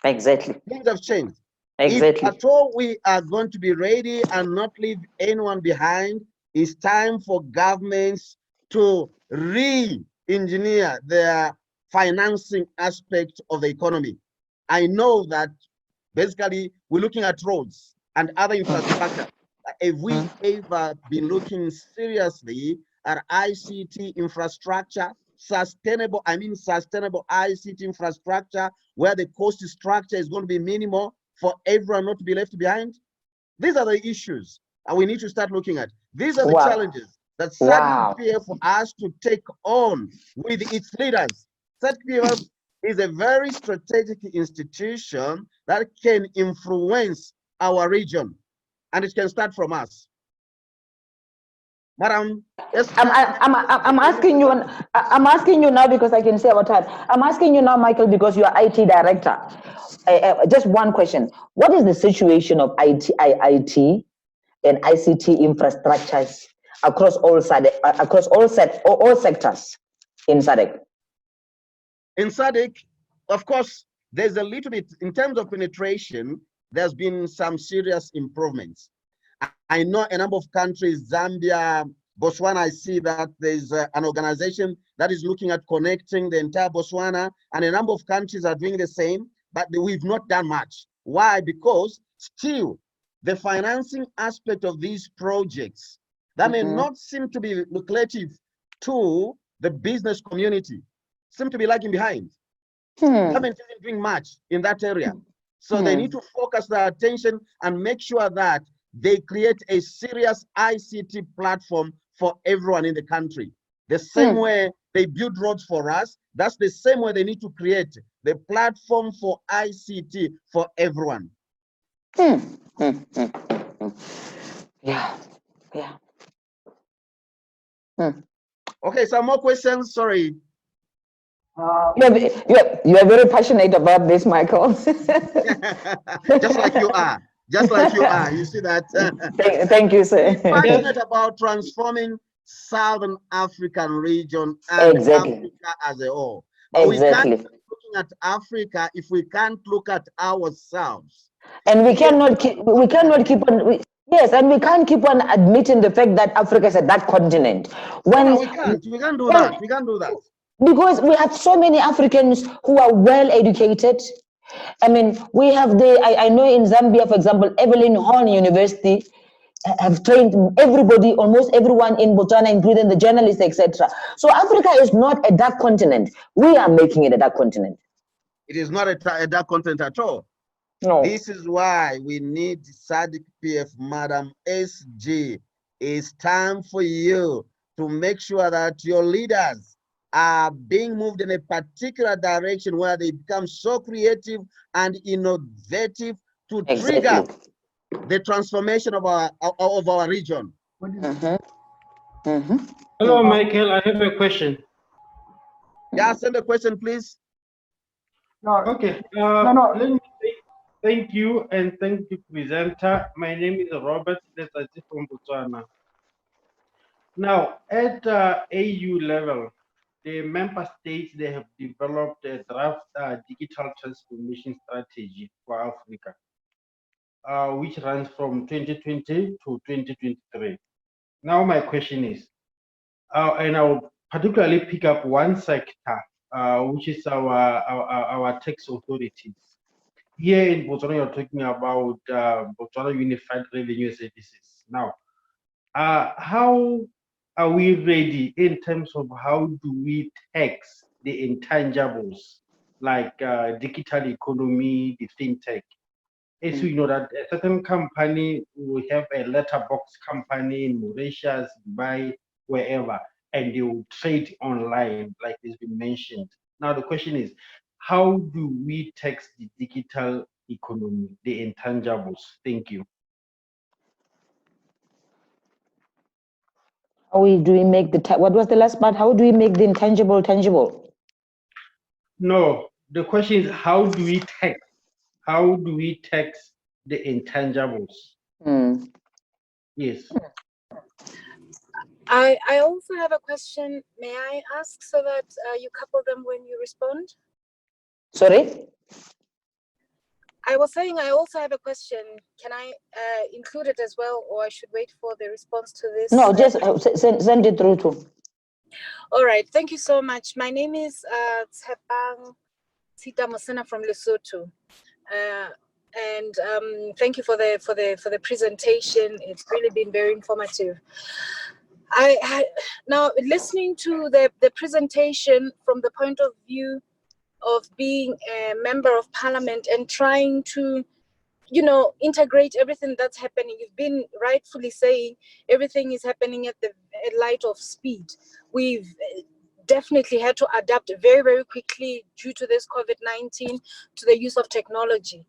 Exactly. Things have changed. Exactly. If at all we are going to be ready and not leave anyone behind, it's time for governments to re-engineer their financing aspect of the economy. I know that basically we're looking at roads and other infrastructure. If we ever been looking seriously at ICT infrastructure, sustainable ICT infrastructure, where the cost structure is going to be minimal for everyone not to be left behind? These are the issues that we need to start looking at. These are the challenges that SADC PF for us to take on with its leaders. SADC PF is a very strategic institution that can influence our region, and it can start from us. Madam, yes. I'm asking you. I'm asking you now because I can say our time. I'm asking you now, Michael, because you are IT director. Just one question: what is the situation of IT and ICT infrastructures across all sectors in SADC? In SADC, of course, there's a little bit in terms of penetration. There's been some serious improvements. I know a number of countries, Zambia, Botswana, I see that there's an organization that is looking at connecting the entire Botswana, and a number of countries are doing the same, but we've not done much. Why? Because still the financing aspect of these projects that may not seem to be lucrative to the business community seem to be lagging behind. Government isn't doing much in that area. So they need to focus their attention and make sure that they create a serious ICT platform for everyone in the country. The same way they build roads for us, that's the same way they need to create the platform for ICT for everyone. Yeah. Okay, some more questions, sorry. You are very passionate about this, Michael. Just like you are. Just like you are. You see that? Thank you, sir. We're passionate about transforming Southern African region and Exactly. Africa as a whole. But we can't keep looking at Africa if we can't look at ourselves. And we cannot keep on. Yes, and we can't keep on admitting the fact that Africa is a dark continent. No, we can't. We can't do that. We can't do that. Because we have so many Africans who are well educated. I mean, we have I know in Zambia, for example, Evelyn Horn University have trained everybody, almost everyone in Botswana, including the journalists, etc. So Africa is not a dark continent. We are making it a dark continent. It is not a dark continent at all. No. This is why we need SADC PF, Madam SG. It's time for you to make sure that your leaders are being moved in a particular direction where they become so creative and innovative to trigger the transformation of our region. Hello, Michael. I have a question. Yeah, send a question, please. No. Okay. No. Let me say thank you and thank you, presenter. My name is Robert from Botswana. Now, at AU level, the member states, they have developed a draft digital transformation strategy for Africa, which runs from 2020 to 2023. Now, my question is, and I will particularly pick up one sector, which is our tax authorities. Here in Botswana, you're talking about Botswana Unified Revenue Services. Now, how are we ready in terms of how do we tax the intangibles like digital economy, the fintech? As we know that a certain company will have a letterbox company in Mauritius, Dubai, wherever, and they will trade online, like has been mentioned. Now the question is, how do we tax the digital economy, the intangibles? Thank you. How do we make what was the last part? How do we make the intangible tangible? No, the question is, how do we tax? How do we tax the intangibles? Yes. I also have a question. May I ask so that you couple them when you respond? Sorry? I was saying I also have a question. Can I include it as well, or I should wait for the response to this? No, just send it through to. All right. Thank you so much. My name is Tshepang Tshita Mosena from Lesotho. And thank you for the presentation. It's really been very informative. Now listening to the presentation from the point of view of being a member of parliament and trying to, integrate everything that's happening. You've been rightfully saying everything is happening at the light of speed. We've definitely had to adapt very, very quickly due to this COVID-19 to the use of technology.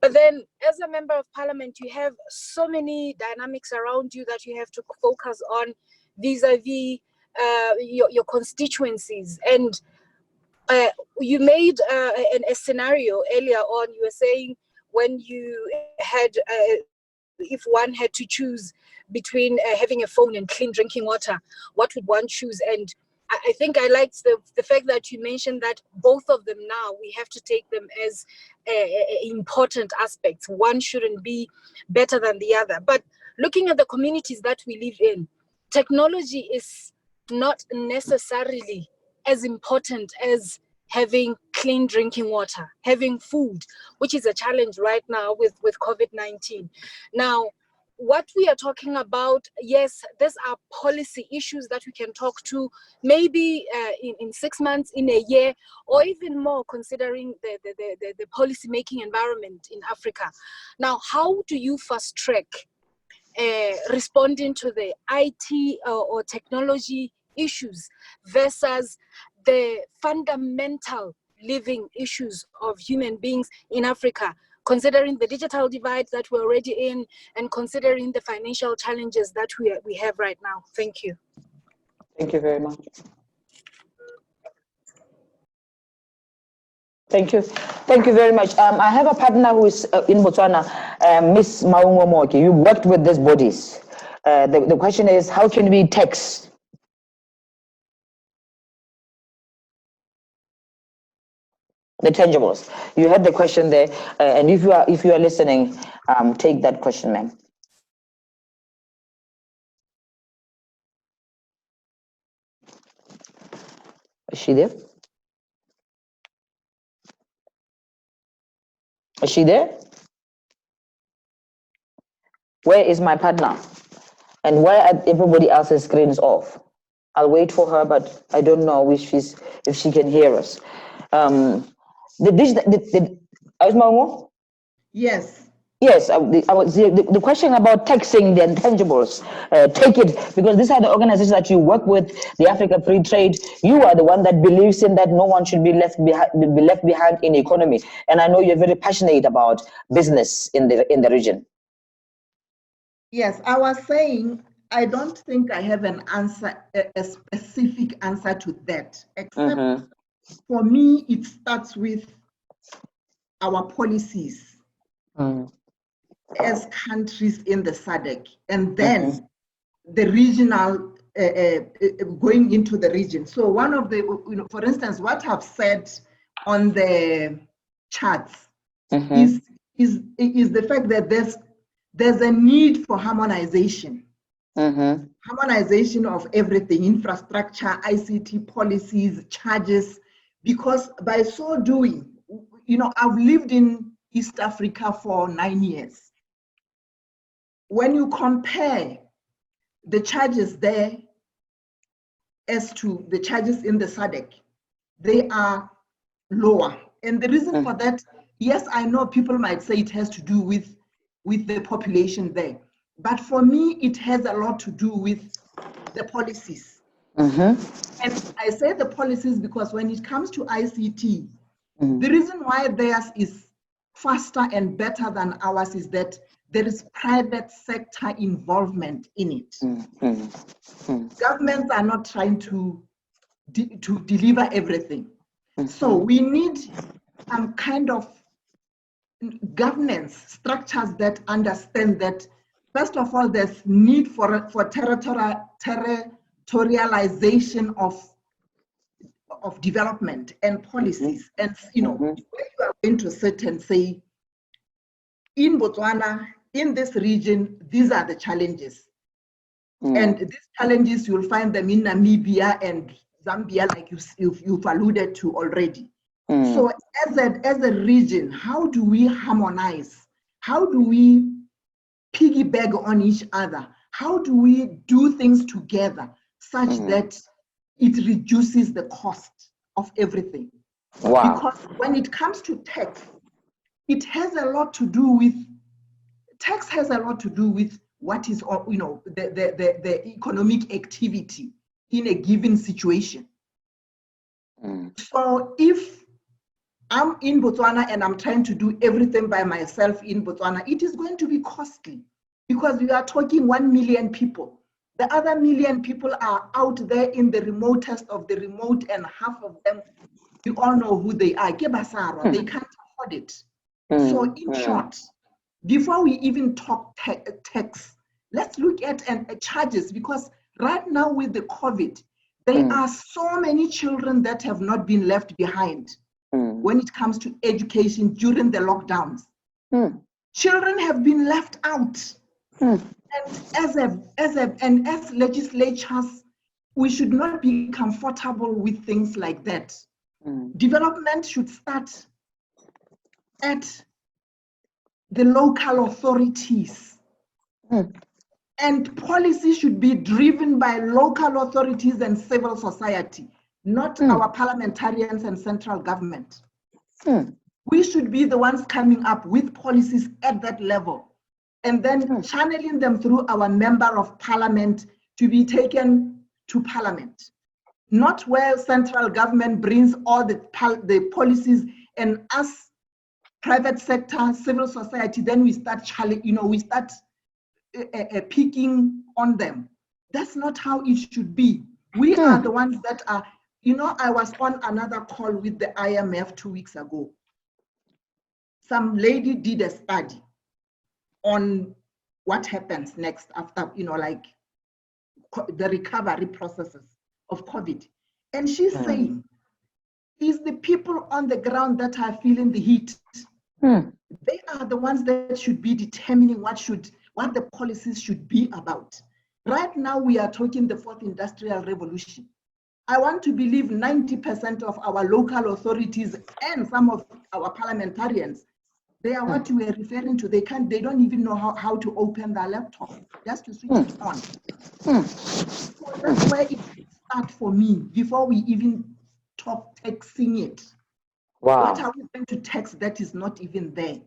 But then as a member of parliament, you have so many dynamics around you that you have to focus on vis-a-vis your constituencies. And you made a scenario earlier on. You were saying when you had, if one had to choose between having a phone and clean drinking water, what would one choose? And I think I liked the fact that you mentioned that both of them now, we have to take them as important aspects. One shouldn't be better than the other. But looking at the communities that we live in, technology is not necessarily as important as having clean drinking water, having food, which is a challenge right now with COVID-19. Now, what we are talking about, yes, these are policy issues that we can talk to maybe in 6 months, in a year, or even more, considering the policy making environment in Africa. Now, how do you fast track responding to the IT or technology issues versus the fundamental living issues of human beings in Africa, considering the digital divide that we're already in and considering the financial challenges that we have right now? Thank you. Thank you very much. Thank you. Thank you very much. I have a partner who is in Botswana, Miss Maungo Moki. You worked with these bodies. The question is, how can we tax the tangibles? You heard the question there, and if you are listening, take that question, ma'am. Is she there? Is she there? Where is my partner? And why are everybody else's screens off? I'll wait for her, but I don't know if she can hear us. Yes. Yes, the question about taxing the intangibles, take it, because these are the organizations that you work with, the Africa Free Trade. You are the one that believes in that no one should be left behind in the economy. And I know you're very passionate about business in the region. Yes, I was saying, I don't think I have an answer, a specific answer to that, except for me, it starts with our policies as countries in the SADC, and then the regional, going into the region. So one of the, for instance, what I've said on the charts is the fact that there's a need for harmonization. Harmonization of everything, infrastructure, ICT policies, charges, because by so doing, I've lived in East Africa for 9 years. When you compare the charges there as to the charges in the SADC, they are lower. And the reason for that, yes, I know people might say it has to do with the population there. But for me, it has a lot to do with the policies. And I say the policies because when it comes to ICT, the reason why theirs is faster and better than ours is that there is private sector involvement in it. Governments are not trying to deliver everything. So we need some kind of governance structures that understand that, first of all, there's need for territorialization of development and policies. And when you are going to sit and say, in Botswana, in this region, these are the challenges. And these challenges, you'll find them in Namibia and Zambia, like you've alluded to already. So as a region, how do we harmonize? How do we piggyback on each other? How do we do things together such that it reduces the cost of everything? Wow. Because when it comes to tax, it has a lot to do with, tax has a lot to do with what is, the economic activity in a given situation. So if I'm in Botswana and I'm trying to do everything by myself in Botswana, it is going to be costly because we are talking 1 million people. The other 1 million people are out there in the remotest of the remote, and half of them, you all know who they are. They can't afford it. So in short, before we even talk tax, let's look at charges, because right now with the COVID, there are so many children that have not been left behind when it comes to education during the lockdowns. Children have been left out. And as legislatures, we should not be comfortable with things like that. Development should start at the local authorities. And policy should be driven by local authorities and civil society, not our parliamentarians and central government. We should be the ones coming up with policies at that level and then channeling them through our member of parliament to be taken to parliament. Not where central government brings all the policies and us, private sector, civil society, then we start picking on them. That's not how it should be. We are the ones that are, You know, I was on another call with the IMF 2 weeks ago. Some lady did a study on what happens next after, you know, like the recovery processes of COVID. And she's saying, is the people on the ground that are feeling the heat. They are the ones that should be determining what the policies should be about. Right now, we are talking the fourth industrial revolution. I want to believe 90% of our local authorities and some of our parliamentarians, they are what you were referring to. They don't even know how to open their laptop, just to switch it on. So that's where it should start for me before we even talk taxing it. Wow. What are we going to tax that is not even there?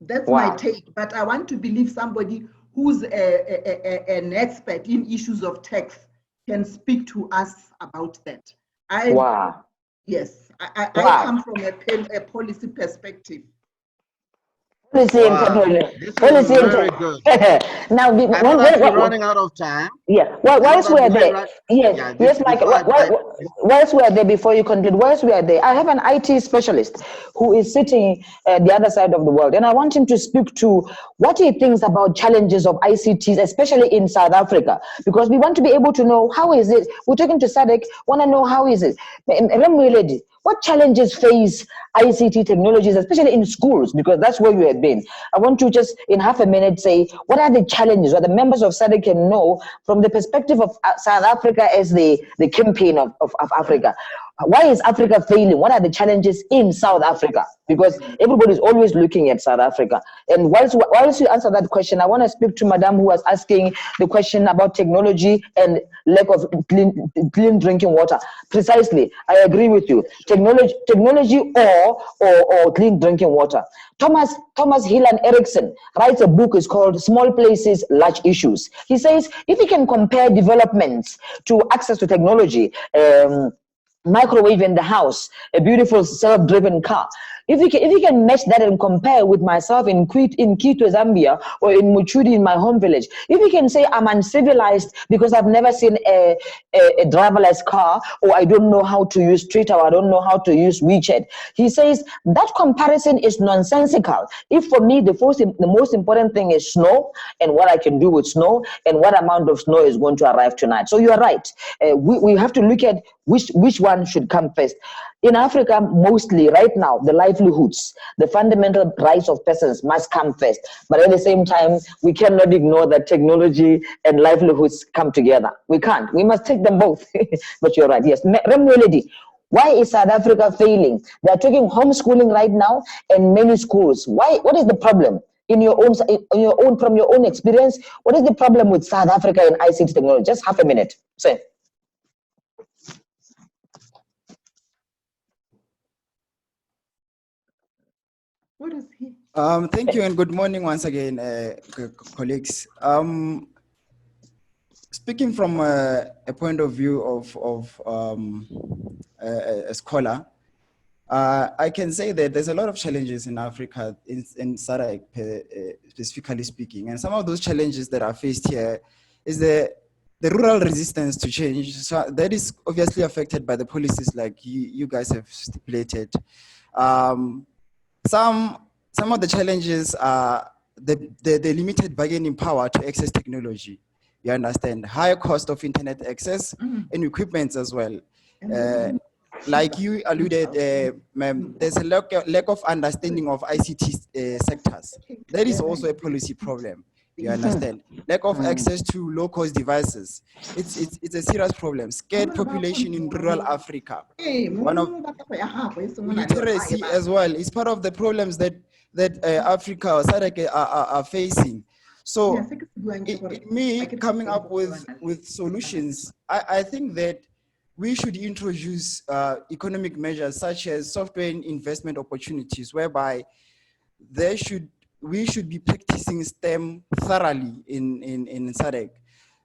That's my take, but I want to believe somebody who's an expert in issues of tax can speak to us about that. Yes, I come from a policy perspective. Policy Policy very good. Now, I know that we're running out of time. Yeah. Whilst we are there, yes, Mike. Whilst we are there, before you conclude, whilst we are there, I have an IT specialist who is sitting at the other side of the world, and I want him to speak to what he thinks about challenges of ICTs, especially in South Africa, because we want to be able to know how is it. We're talking to SADC, want to know how is it. Lady, what challenges face ICT technologies, especially in schools, because that's where you have been. I want to just in half a minute say, what are the challenges, what the members of SADC can know from the perspective of South Africa as the kingpin of Africa. Why is Africa failing? What are the challenges in South Africa? Because everybody is always looking at South Africa. And whilst you answer that question, I want to speak to Madame who was asking the question about technology and lack of clean drinking water. Precisely, I agree with you. Technology or clean drinking water. Thomas Hillan Erickson writes a book. It's called Small Places, Large Issues. He says if you can compare developments to access to technology, microwave in the house, a beautiful self-driven car. If you can match that and compare with myself in Quito, Zambia, or in Muchudi, in my home village, if you can say I'm uncivilized because I've never seen a driverless car, or I don't know how to use Twitter, or I don't know how to use WeChat, he says that comparison is nonsensical. If for me the most important thing is snow and what I can do with snow and what amount of snow is going to arrive tonight. So you are right. We have to look at which one should come first. In Africa, mostly right now, the livelihoods, the fundamental rights of persons must come first. But at the same time, we cannot ignore that technology and livelihoods come together. We can't. We must take them both. But you're right. Yes. Remweledi, why is South Africa failing? They're talking homeschooling right now in many schools. Why? What is the problem? From your own experience, what is the problem with South Africa in ICT technology? Just half a minute. Say. What is he? Thank you and good morning once again, colleagues. Speaking from a point of view of a scholar, I can say that there's a lot of challenges in Africa, in SADC specifically speaking, and some of those challenges that are faced here is the rural resistance to change. So that is obviously affected by the policies like you guys have stipulated. Some of the challenges are the limited bargaining power to access technology. You understand, higher cost of internet access and equipment as well. Like you alluded, there's a lack of understanding of ICT sectors. That is also a policy problem. You understand, lack of access to low-cost devices. It's a serious problem. Scared population in rural Africa. One of literacy as well is part of the problems that Africa or SADC are facing. So, me coming up with solutions, I think that we should introduce economic measures such as software investment opportunities, whereby we should be practicing STEM thoroughly in SADC.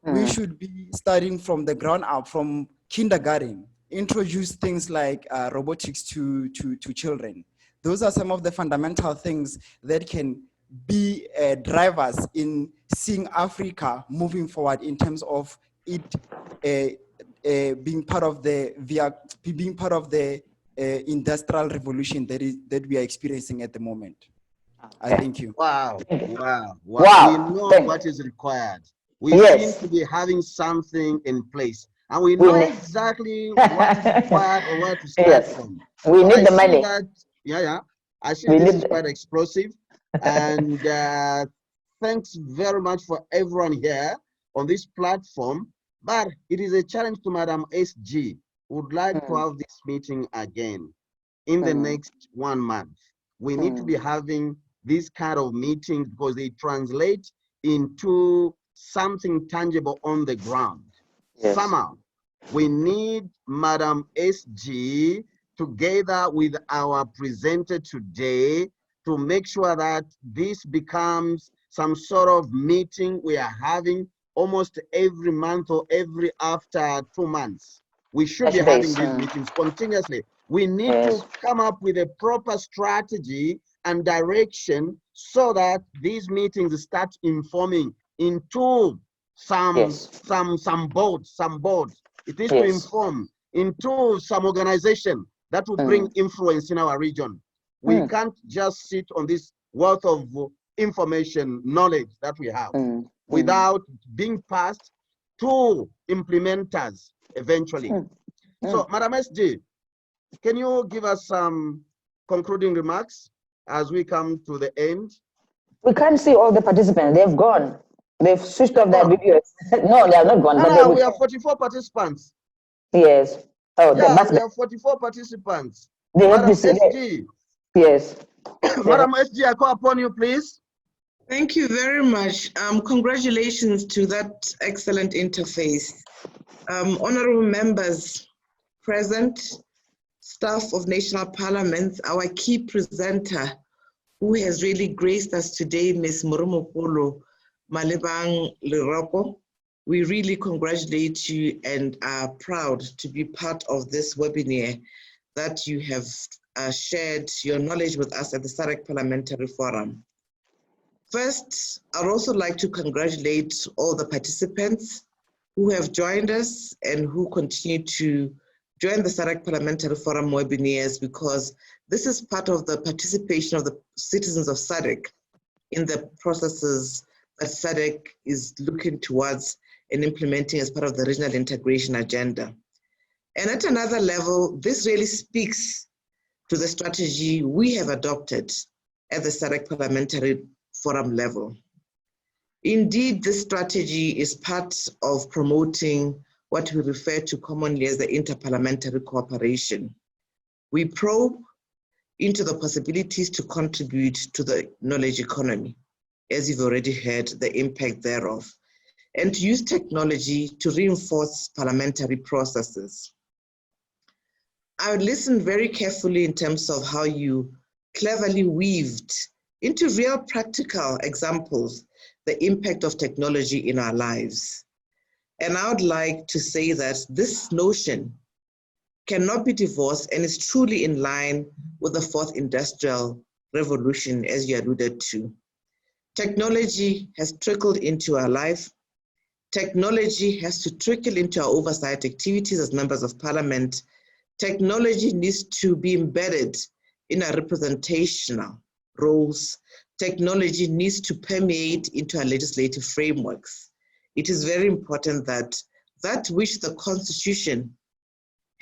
We should be starting from the ground up, from kindergarten, introduce things like robotics to children. Those are some of the fundamental things that can be drivers in seeing Africa moving forward in terms of it being part of the industrial revolution that we are experiencing at the moment. I thank you. Wow, Thank you. wow, wow. Wow, We know thank what you. is required. We Yes. seem to be having something in place, and we We know need- exactly what is required or where to start Yes. from. We So need I the see money. that, yeah. I see We this need is quite explosive. And thanks very much for everyone here on this platform. But it is a challenge to Madam SG. Would like to have this meeting again in the next 1 month. We need to be having these kind of meetings because they translate into something tangible on the ground. Yes. Somehow, we need Madam SG together with our presenter today to make sure that this becomes some sort of meeting we are having almost every month or every after 2 months. We should be Touch having base, these meetings continuously. We need Yes. to come up with a proper strategy and direction so that these meetings start informing into some boards. It needs to Yes. inform into some organization that will bring influence in our region. We can't just sit on this wealth of information, knowledge that we have without being passed to implementers eventually. So, Madam SG, can you give us some concluding remarks as we come to the end? We can't see all the participants. They've gone. They've switched off their Gone. videos. No, they are not gone. No, we have 44 participants. Yes. Oh, Yeah, we have 44 participants. They have Madam to see. SG. Yes. Madam SG, I call upon you, please. Thank you very much. Congratulations to that excellent interface. Honorable members present, staff of National Parliament, our key presenter who has really graced us today, Ms. Moromopolo Malebang Leroko. We really congratulate you and are proud to be part of this webinar that you have shared your knowledge with us at the SADC Parliamentary Forum. First, I'd also like to congratulate all the participants who have joined us and who continue to join the SADC Parliamentary Forum webinars, because this is part of the participation of the citizens of SADC in the processes that SADC is looking towards and implementing as part of the regional integration agenda. And at another level, this really speaks to the strategy we have adopted at the SADC Parliamentary Forum level. Indeed, this strategy is part of promoting what we refer to commonly as the interparliamentary cooperation. We probe into the possibilities to contribute to the knowledge economy, as you've already heard the impact thereof, and to use technology to reinforce parliamentary processes. I would listen very carefully in terms of how you cleverly weaved into real practical examples the impact of technology in our lives. And I would like to say that this notion cannot be divorced and is truly in line with the fourth industrial revolution, as you alluded to. Technology has trickled into our life. Technology has to trickle into our oversight activities as members of parliament. Technology needs to be embedded in our representational roles. Technology needs to permeate into our legislative frameworks. It is very important that that which the Constitution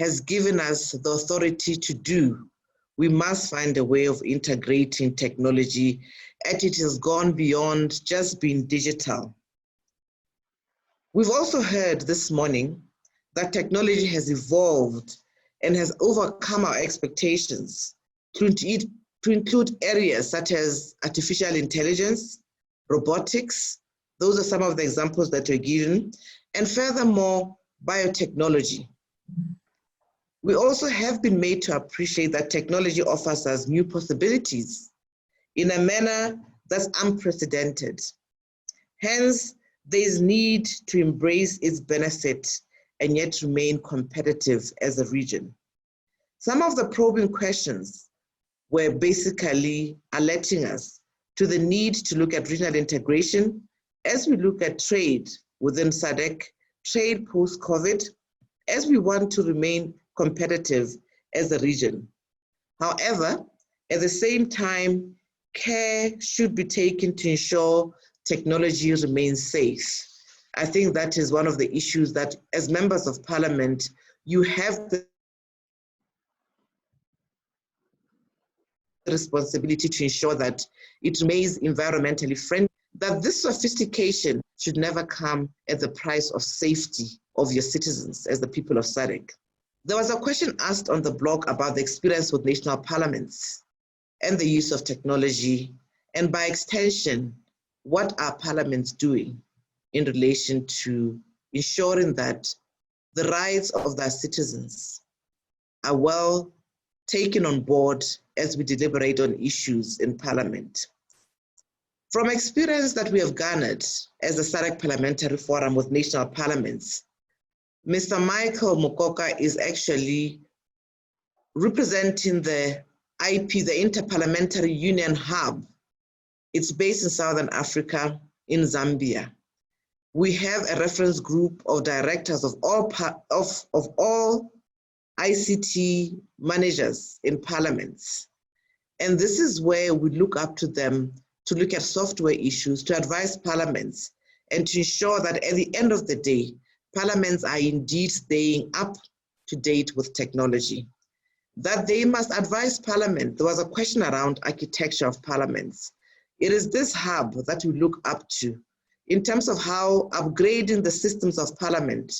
has given us the authority to do, we must find a way of integrating technology, and it has gone beyond just being digital. We've also heard this morning that technology has evolved and has overcome our expectations to include areas such as artificial intelligence, robotics. Those are some of the examples that were given, and furthermore, biotechnology. We also have been made to appreciate that technology offers us new possibilities in a manner that's unprecedented. Hence, there is need to embrace its benefit and yet remain competitive as a region. Some of the probing questions were basically alerting us to the need to look at regional integration as we look at trade within SADC, trade post-COVID, as we want to remain competitive as a region. However, at the same time, care should be taken to ensure technology remains safe. I think that is one of the issues that, as members of parliament, you have the responsibility to ensure that it remains environmentally friendly, that this sophistication should never come at the price of safety of your citizens as the people of SADC. There was a question asked on the blog about the experience with national parliaments and the use of technology, and by extension, what are parliaments doing in relation to ensuring that the rights of their citizens are well taken on board as we deliberate on issues in parliament. From experience that we have garnered as the SADC Parliamentary Forum with national parliaments, Mr. Michael Mokoka is actually representing the IP, the Interparliamentary Union Hub. It's based in Southern Africa, in Zambia. We have a reference group of directors of all ICT managers in parliaments. And this is where we look up to them to look at software issues, to advise parliaments, and to ensure that at the end of the day, parliaments are indeed staying up to date with technology. That they must advise parliament. There was a question around architecture of parliaments. It is this hub that we look up to in terms of how upgrading the systems of parliament,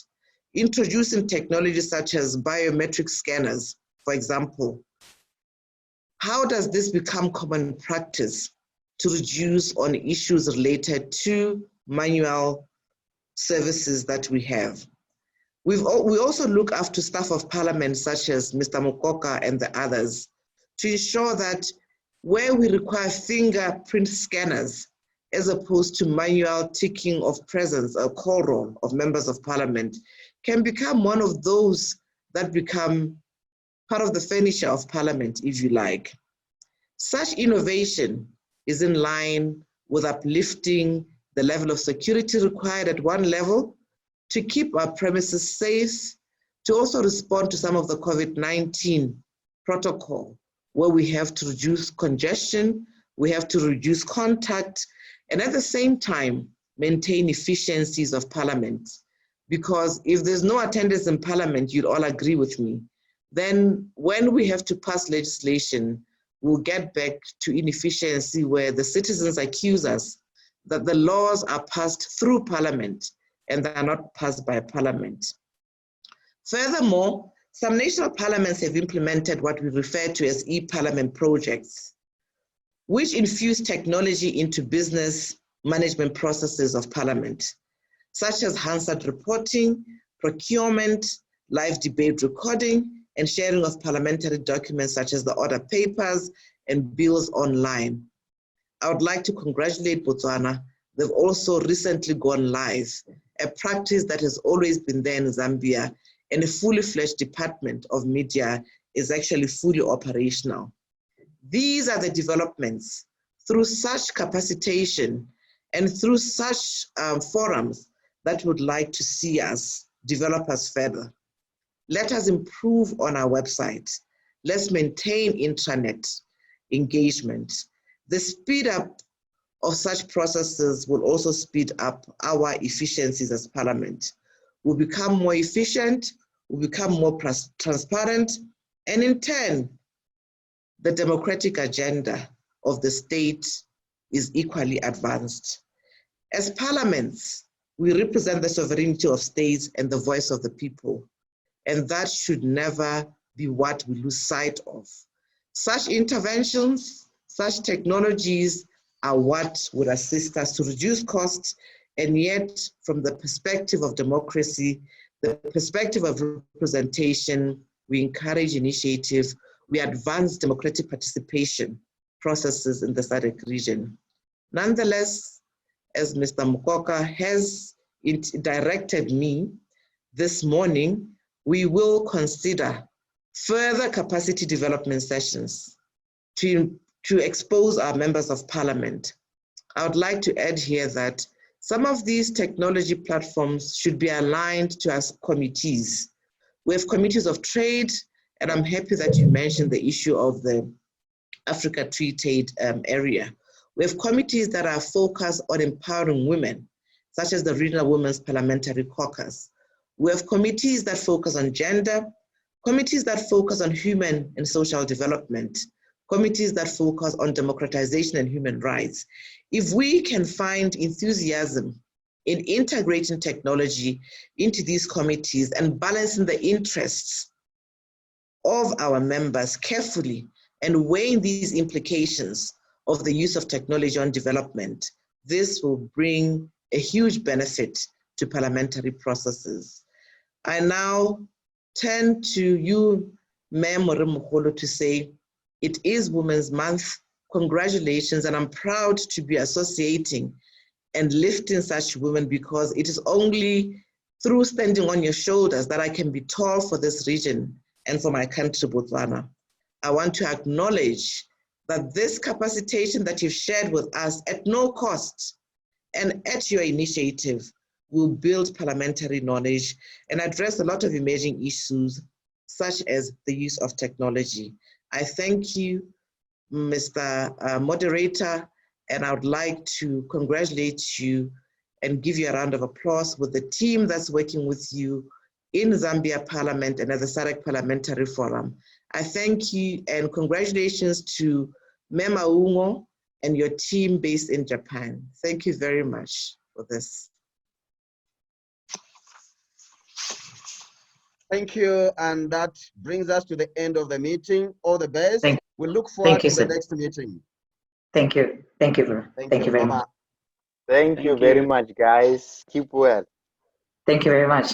introducing technologies such as biometric scanners, for example. How does this become common practice to reduce on issues related to manual services that we have? We also look after staff of parliament such as Mr. Mokoka and the others to ensure that where we require fingerprint scanners as opposed to manual ticking of presence or call roll of members of parliament can become one of those that become part of the furniture of parliament, if you like. Such innovation is in line with uplifting the level of security required at one level to keep our premises safe, to also respond to some of the COVID-19 protocol, where we have to reduce congestion, we have to reduce contact, and at the same time, maintain efficiencies of parliament. Because if there's no attendance in parliament, you'd all agree with me, then when we have to pass legislation, we'll get back to inefficiency where the citizens accuse us that the laws are passed through parliament and they are not passed by parliament. Furthermore, some national parliaments have implemented what we refer to as e-parliament projects, which infuse technology into business management processes of parliament, such as Hansard reporting, procurement, live debate recording, and sharing of parliamentary documents such as the order papers and bills online. I would like to congratulate Botswana. They've also recently gone live, a practice that has always been there in Zambia, and a fully fledged department of media is actually fully operational. These are the developments through such capacitation and through such forums that would like to see us develop us further. Let us improve on our website. Let's maintain intranet engagement. The speed up of such processes will also speed up our efficiencies as parliament. We'll become more efficient, we'll become more transparent, and in turn, the democratic agenda of the state is equally advanced. As parliaments, we represent the sovereignty of states and the voice of the people, and that should never be what we lose sight of. Such interventions, such technologies are what would assist us to reduce costs, and yet from the perspective of democracy, the perspective of representation, we encourage initiative, we advance democratic participation processes in the SADC region. Nonetheless, as Mr. Mokoka has directed me this morning, we will consider further capacity development sessions to expose our members of parliament. I would like to add here that some of these technology platforms should be aligned to our committees We have committees of trade, and I'm happy that you mentioned the issue of the Africa Free Trade area. We have committees that are focused on empowering women, such as the Regional Women's Parliamentary Caucus. We have committees that focus on gender, committees that focus on human and social development, committees that focus on democratization and human rights. If we can find enthusiasm in integrating technology into these committees and balancing the interests of our members carefully and weighing these implications of the use of technology on development, this will bring a huge benefit to parliamentary processes. I now turn to you, Ma'am Moremogolo, to say it is Women's Month. Congratulations, and I'm proud to be associating and lifting such women, because it is only through standing on your shoulders that I can be tall for this region and for my country, Botswana. I want to acknowledge that this capacitation that you've shared with us at no cost and at your initiative will build parliamentary knowledge and address a lot of emerging issues, such as the use of technology. I thank you, Mr. Moderator, and I would like to congratulate you and give you a round of applause with the team that's working with you in Zambia Parliament and at the SADC Parliamentary Forum. I thank you and congratulations to Mema Ungo and your team based in Japan. Thank you very much for this. Thank you, and that brings us to the end of the meeting. All the best. We look forward Thank you, to the sir. next meeting. Thank you. Thank you. Thank you very much. Thank you very much, guys. Keep well. Thank you very much.